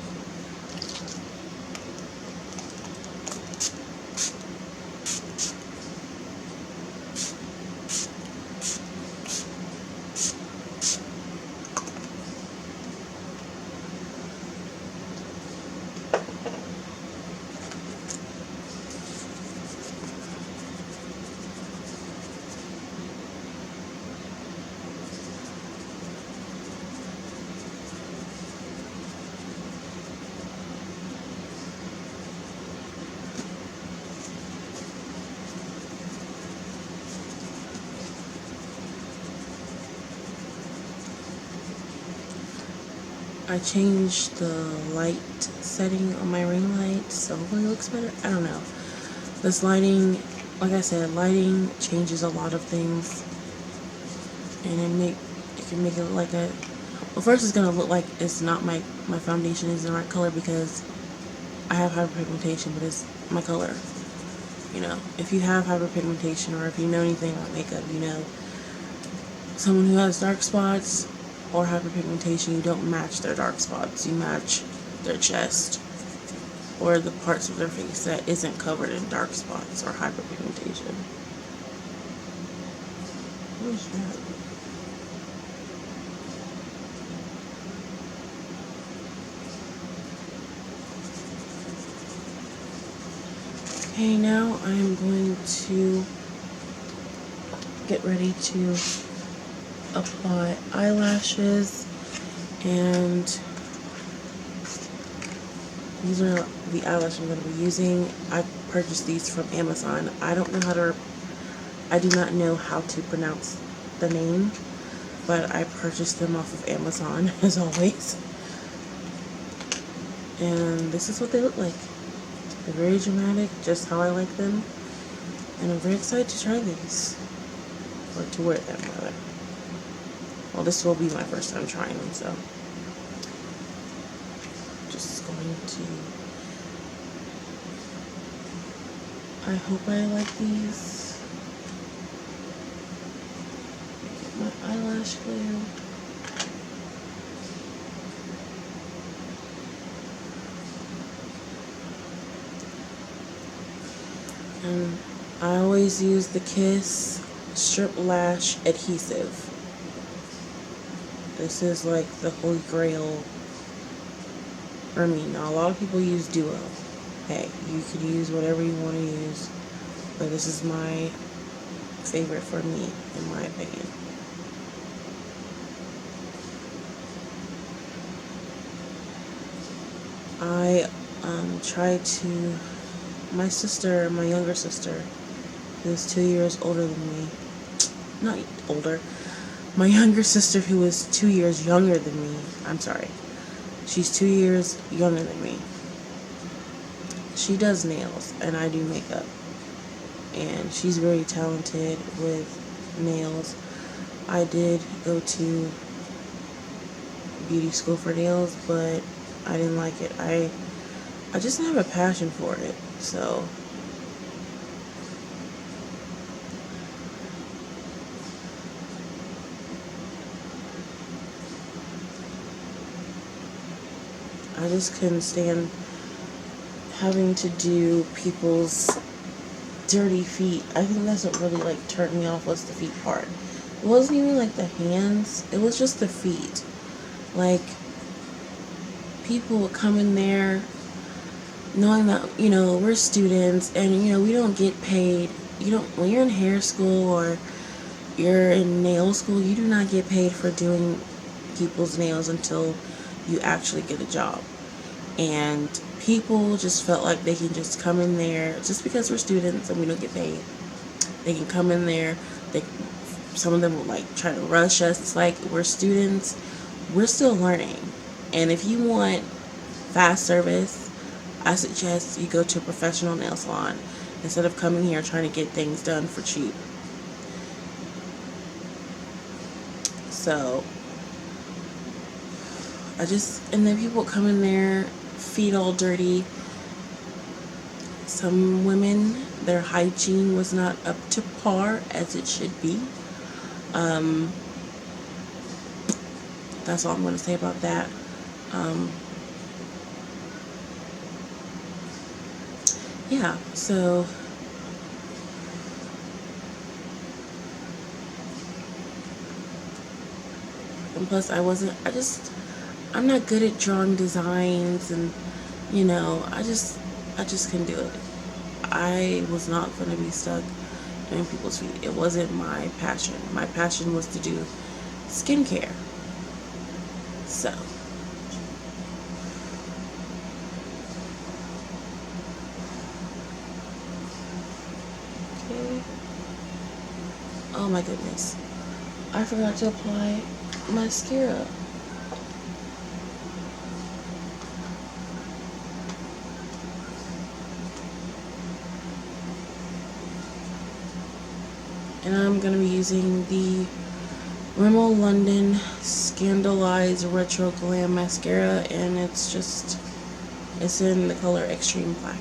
Speaker 1: I changed the light setting on my ring light, so hopefully it looks better. I don't know. This lighting, like I said, lighting changes a lot of things. and it can make it look like a, well, first it's gonna look like it's not my foundation isn't the right color because I have hyperpigmentation, but it's my color. You know, if you have hyperpigmentation or if you know anything about makeup, you know someone who has dark spots or hyperpigmentation, you don't match their dark spots, you match their chest or the parts of their face that isn't covered in dark spots or hyperpigmentation. What is that? Okay, now I'm going to get ready to apply eyelashes, and these are the eyelashes I'm going to be using. I purchased these from Amazon. I do not know how to pronounce the name, but I purchased them off of Amazon as always. And this is what they look like. They're very dramatic, just how I like them. And I'm very excited to try these. Or to wear them, rather. Well, this will be my first time trying them, so. Just going to. I hope I like these. Get my eyelash glue. And I always use the Kiss Strip Lash Adhesive. This is like the holy grail for me. Now, a lot of people use Duo. Hey, you could use whatever you want to use, but this is my favorite for me, in my opinion. I tried to, my younger sister, who's 2 years older than me, not older, my younger sister who is 2 years younger than me, I'm sorry, she's 2 years younger than me. She does nails and I do makeup, and she's very talented with nails. I did go to beauty school for nails, but I didn't like it. I just didn't have a passion for it, so I just couldn't stand having to do people's dirty feet. I think that's what really like turned me off, was the feet part. It wasn't even like the hands, it was just the feet. Like, people would come in there knowing that, you know, we're students and, you know, we don't get paid. You don't, when you're in hair school or you're in nail school, you do not get paid for doing people's nails until you actually get a job. And people just felt like they can just come in there just because we're students and we don't get paid. They can come in there. Some of them will like try to rush us. It's like, we're students, we're still learning. And if you want fast service, I suggest you go to a professional nail salon instead of coming here trying to get things done for cheap. So and then people come in there, feet all dirty. Some women, their hygiene was not up to par as it should be. That's all I'm going to say about that. Yeah, so and plus I'm not good at drawing designs, and you know, I just couldn't do it. I was not going to be stuck doing people's feet. It wasn't my passion. My passion was to do skincare. So okay. Oh my goodness, I forgot to apply mascara. And I'm going to be using the Rimmel London Scandalized Retro Glam Mascara, and it's in the color Extreme Black.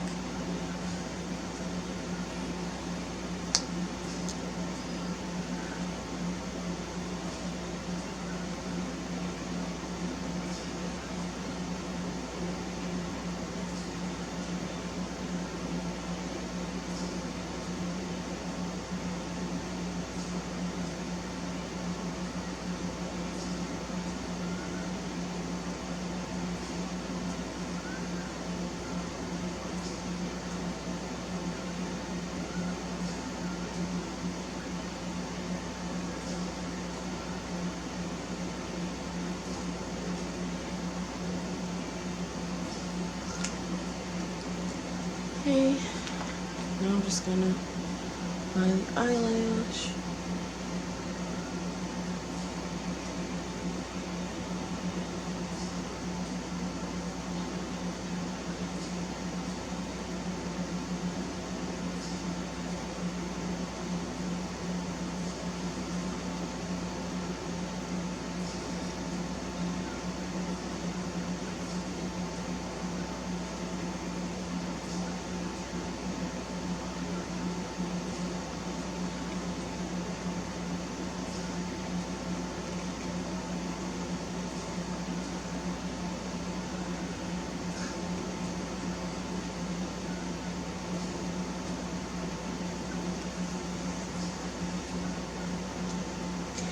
Speaker 1: Okay, now I'm just gonna find the eyelash.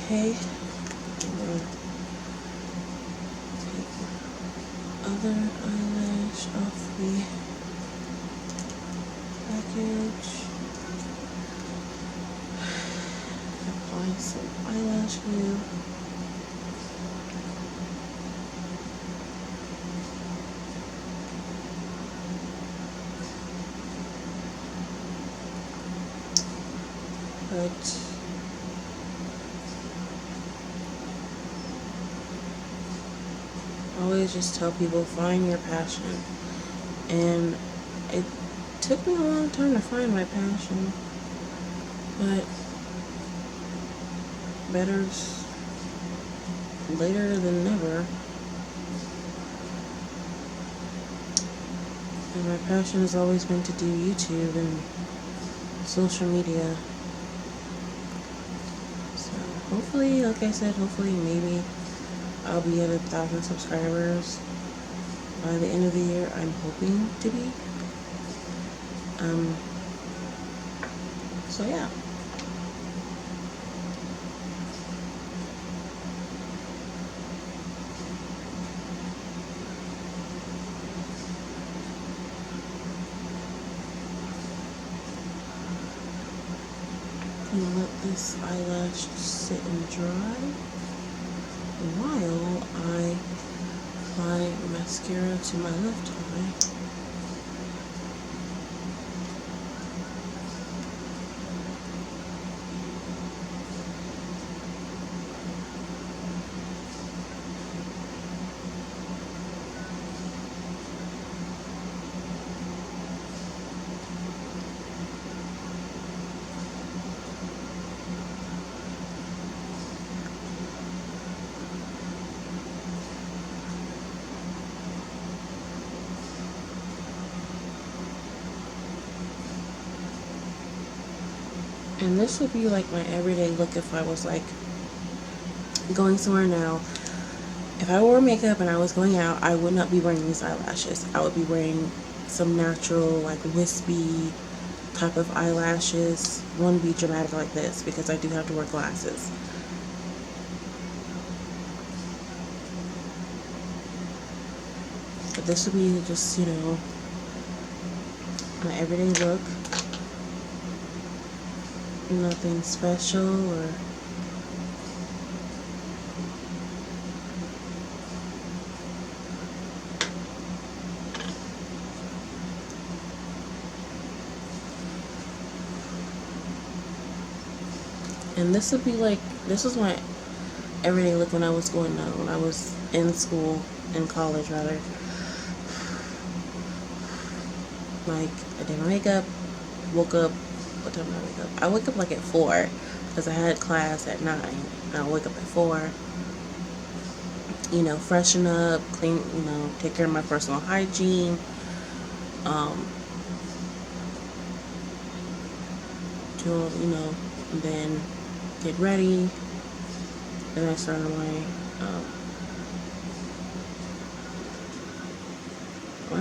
Speaker 1: Okay, I'm gonna take the other eyelash off the package. Apply some eyelash glue. But I always just tell people, find your passion. And it took me a long time to find my passion, but better's later than never. And my passion has always been to do YouTube and social media. So hopefully, like I said, hopefully maybe I'll be at 1,000 subscribers by the end of the year. I'm hoping to be. So yeah. I'm gonna let this eyelash sit and dry while I apply mascara to my left eye. And this would be like my everyday look if I was like going somewhere now. If I wore makeup and I was going out, I would not be wearing these eyelashes. I would be wearing some natural, like wispy type of eyelashes. Wouldn't be dramatic like this because I do have to wear glasses. But this would be just, you know, my everyday look. Nothing special or and this would be like, this was my everyday look when I was going out, when I was in school, in college rather. Like, I did my makeup, woke up, what time did I wake up? I wake up like at 4, because I had class at 9. I'll wake up at 4. You know, freshen up, clean, you know, take care of my personal hygiene. Do, you know, and then get ready. Then I start on my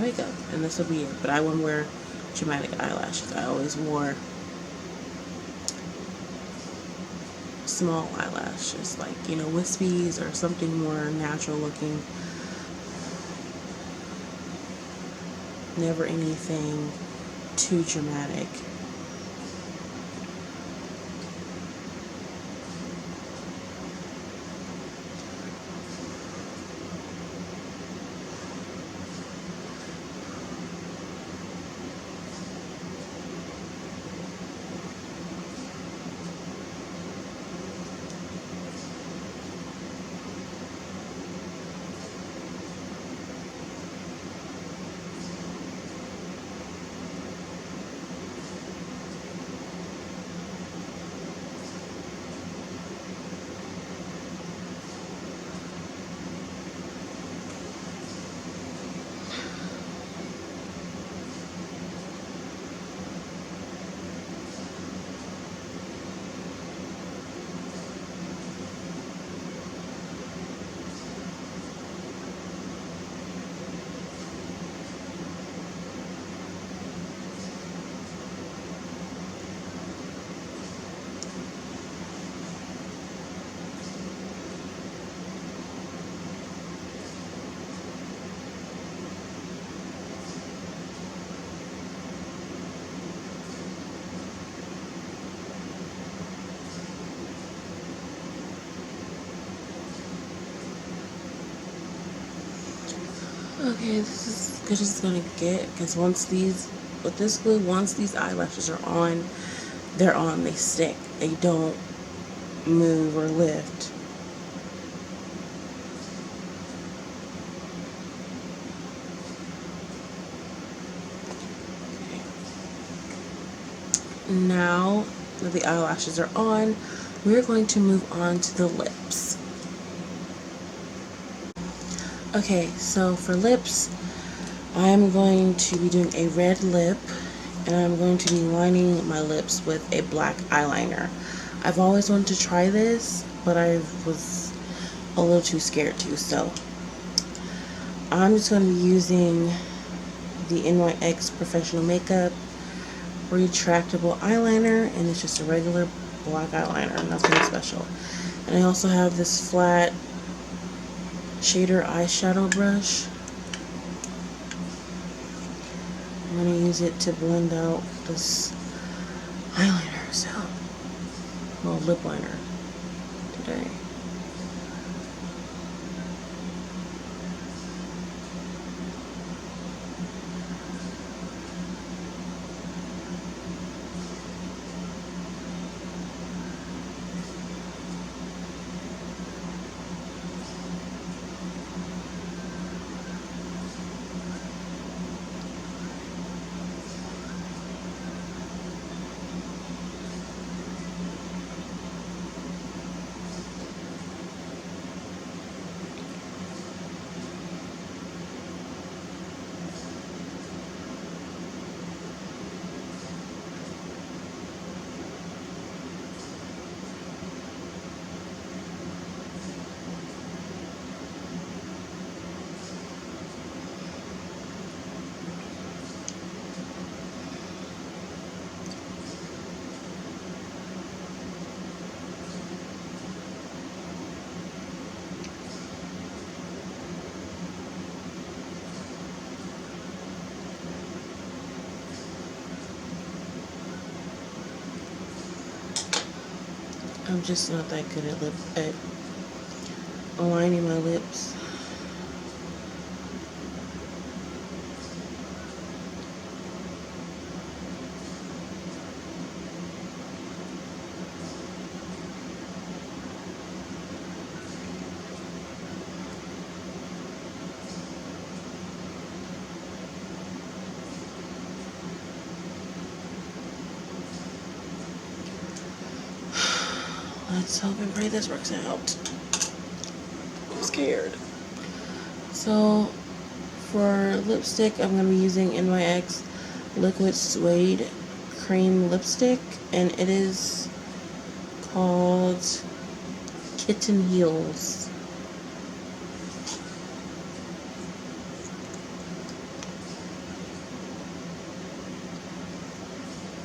Speaker 1: makeup, and this will be it. But I wouldn't wear dramatic eyelashes. I always wore small eyelashes, like, you know, wispies or something more natural looking. Never anything too dramatic. Okay, this is good as it's gonna get, because once these, with this glue, once these eyelashes are on, they're on, they stick. They don't move or lift. Now that the eyelashes are on, we're going to move on to the lips. Okay, so for lips, I'm going to be doing a red lip, and I'm going to be lining my lips with a black eyeliner. I've always wanted to try this, but I was a little too scared to, so I'm just going to be using the NYX Professional Makeup retractable eyeliner, and it's just a regular black eyeliner, nothing special. And I also have this flat shader eyeshadow brush. I'm going to use it to blend out this eyeliner, so, well, lip liner today. I'm just not that good at aligning my lips. Let's hope and pray this works out. I'm scared. So for lipstick, I'm going to be using NYX Liquid Suede Cream Lipstick, and it is called Kitten Heels.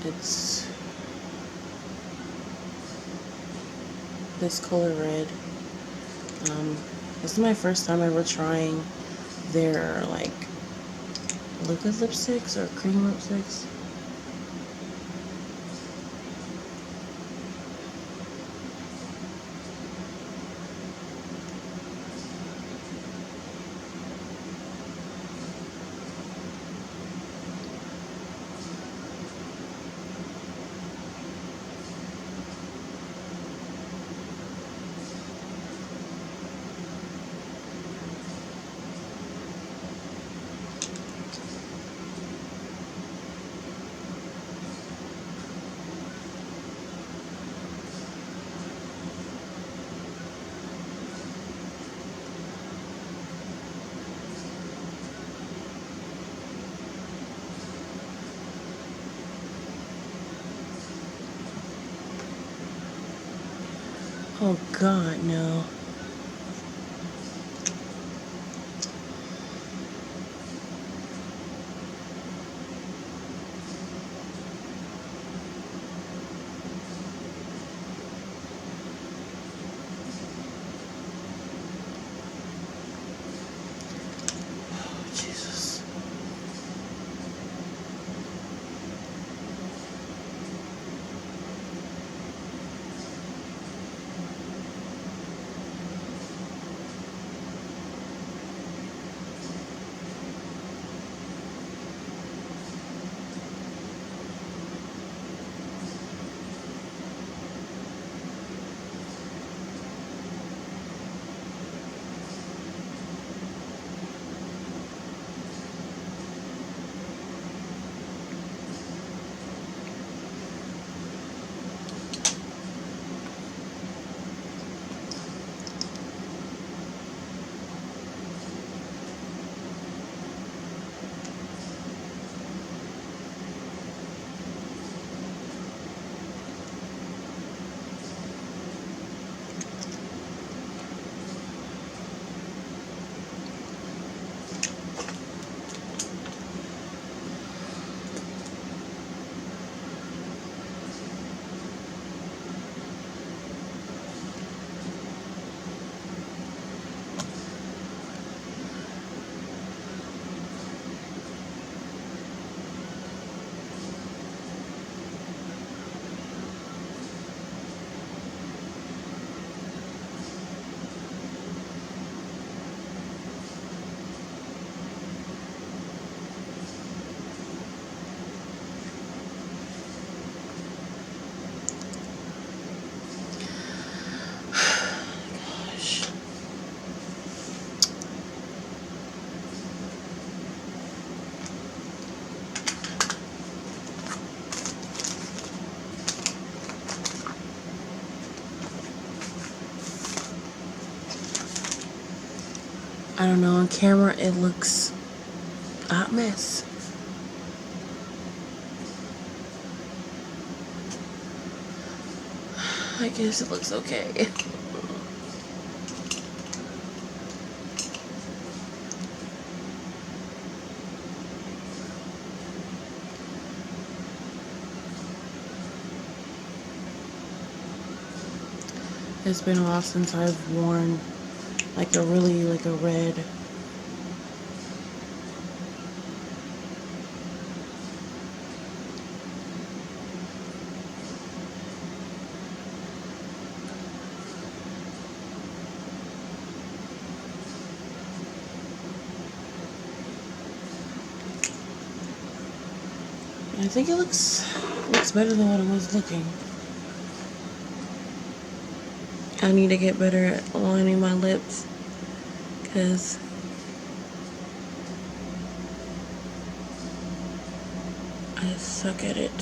Speaker 1: It's this color red. This is my first time ever trying their like liquid lipsticks or cream lipsticks. Oh God, no. Oh, Jesus. Gosh. I don't know, on camera it looks a hot mess. I guess it looks okay. It's been a while since I've worn like a red. I think it looks better than what it was looking. I need to get better at lining my lips because I suck at it.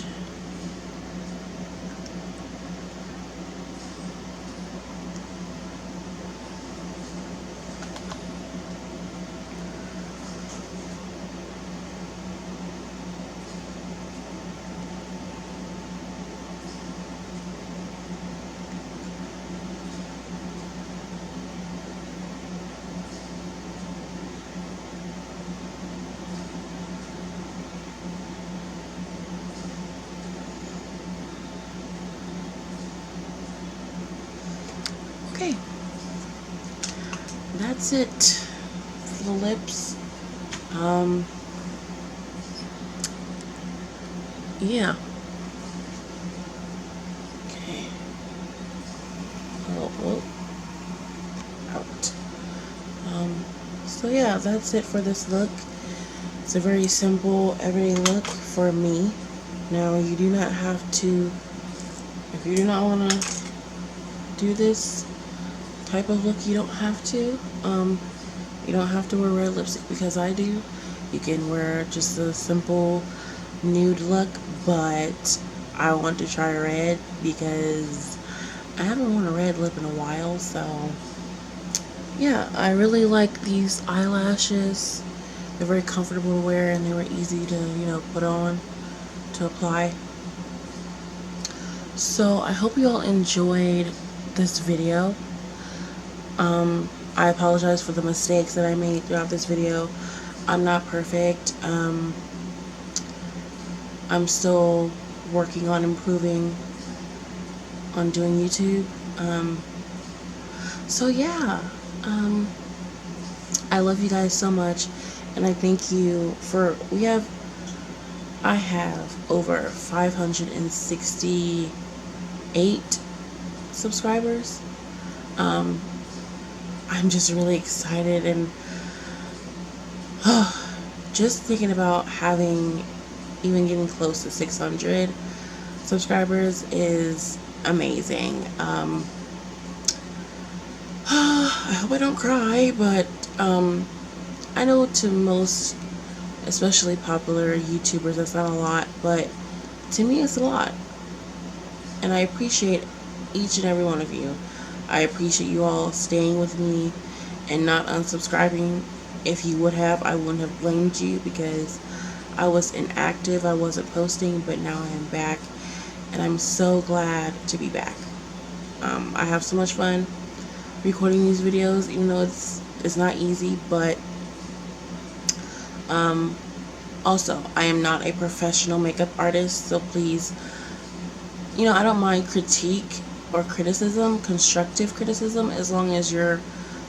Speaker 1: Okay, that's it for the lips. Yeah. Okay. Oh, out. So yeah, that's it for this look. It's a very simple everyday look for me. Now, you do not have to, if you do not want to do this type of look, you don't have to. You don't have to wear red lipstick because I do. You can wear just a simple nude look, but I want to try red because I haven't worn a red lip in a while. So yeah, I really like these eyelashes. They're very comfortable to wear and they were easy to, put on, to apply. So I hope you all enjoyed this video. I apologize for the mistakes that I made throughout this video. I'm not perfect. I'm still working on improving on doing YouTube. So yeah, I love you guys so much, and I thank you for, I have over 568 subscribers. I'm just really excited, and just thinking about even getting close to 600 subscribers is amazing. I hope I don't cry, but I know to most, especially popular YouTubers, that's not a lot, but to me it's a lot. And I appreciate each and every one of you. I appreciate you all staying with me and not unsubscribing. If you would have, I wouldn't have blamed you because I was inactive. I wasn't posting, but now I am back, and I'm so glad to be back. I have so much fun recording these videos, even though it's not easy, but also, I am not a professional makeup artist, so please, I don't mind critique or criticism, constructive criticism, as long as you're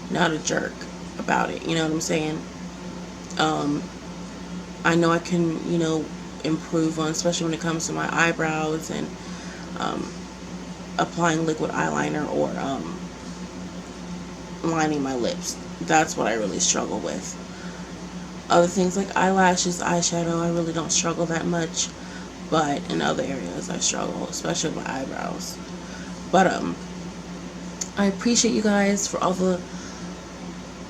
Speaker 1: not a jerk about it, you know what I'm saying? I know I can, improve on, especially when it comes to my eyebrows and applying liquid eyeliner or lining my lips. That's what I really struggle with. Other things like eyelashes, eyeshadow, I really don't struggle that much, but in other areas I struggle, especially with my eyebrows. But I appreciate you guys for all the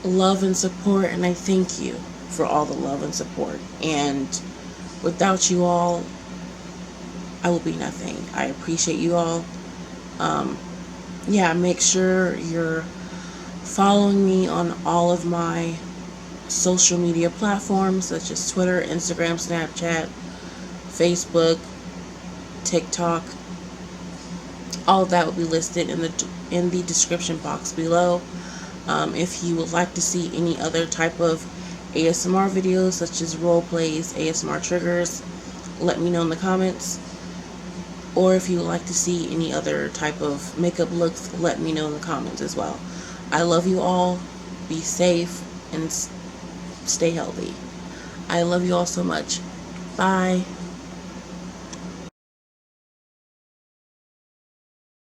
Speaker 1: love and support, and I thank you for all the love and support. And without you all, I will be nothing. I appreciate you all. Yeah, make sure you're following me on all of my social media platforms such as Twitter, Instagram, Snapchat, Facebook, TikTok. All of that will be listed in the description box below. If you would like to see any other type of ASMR videos such as role plays, ASMR triggers, let me know in the comments. Or if you would like to see any other type of makeup looks, let me know in the comments as well. I love you all. Be safe and stay healthy. I love you all so much. Bye.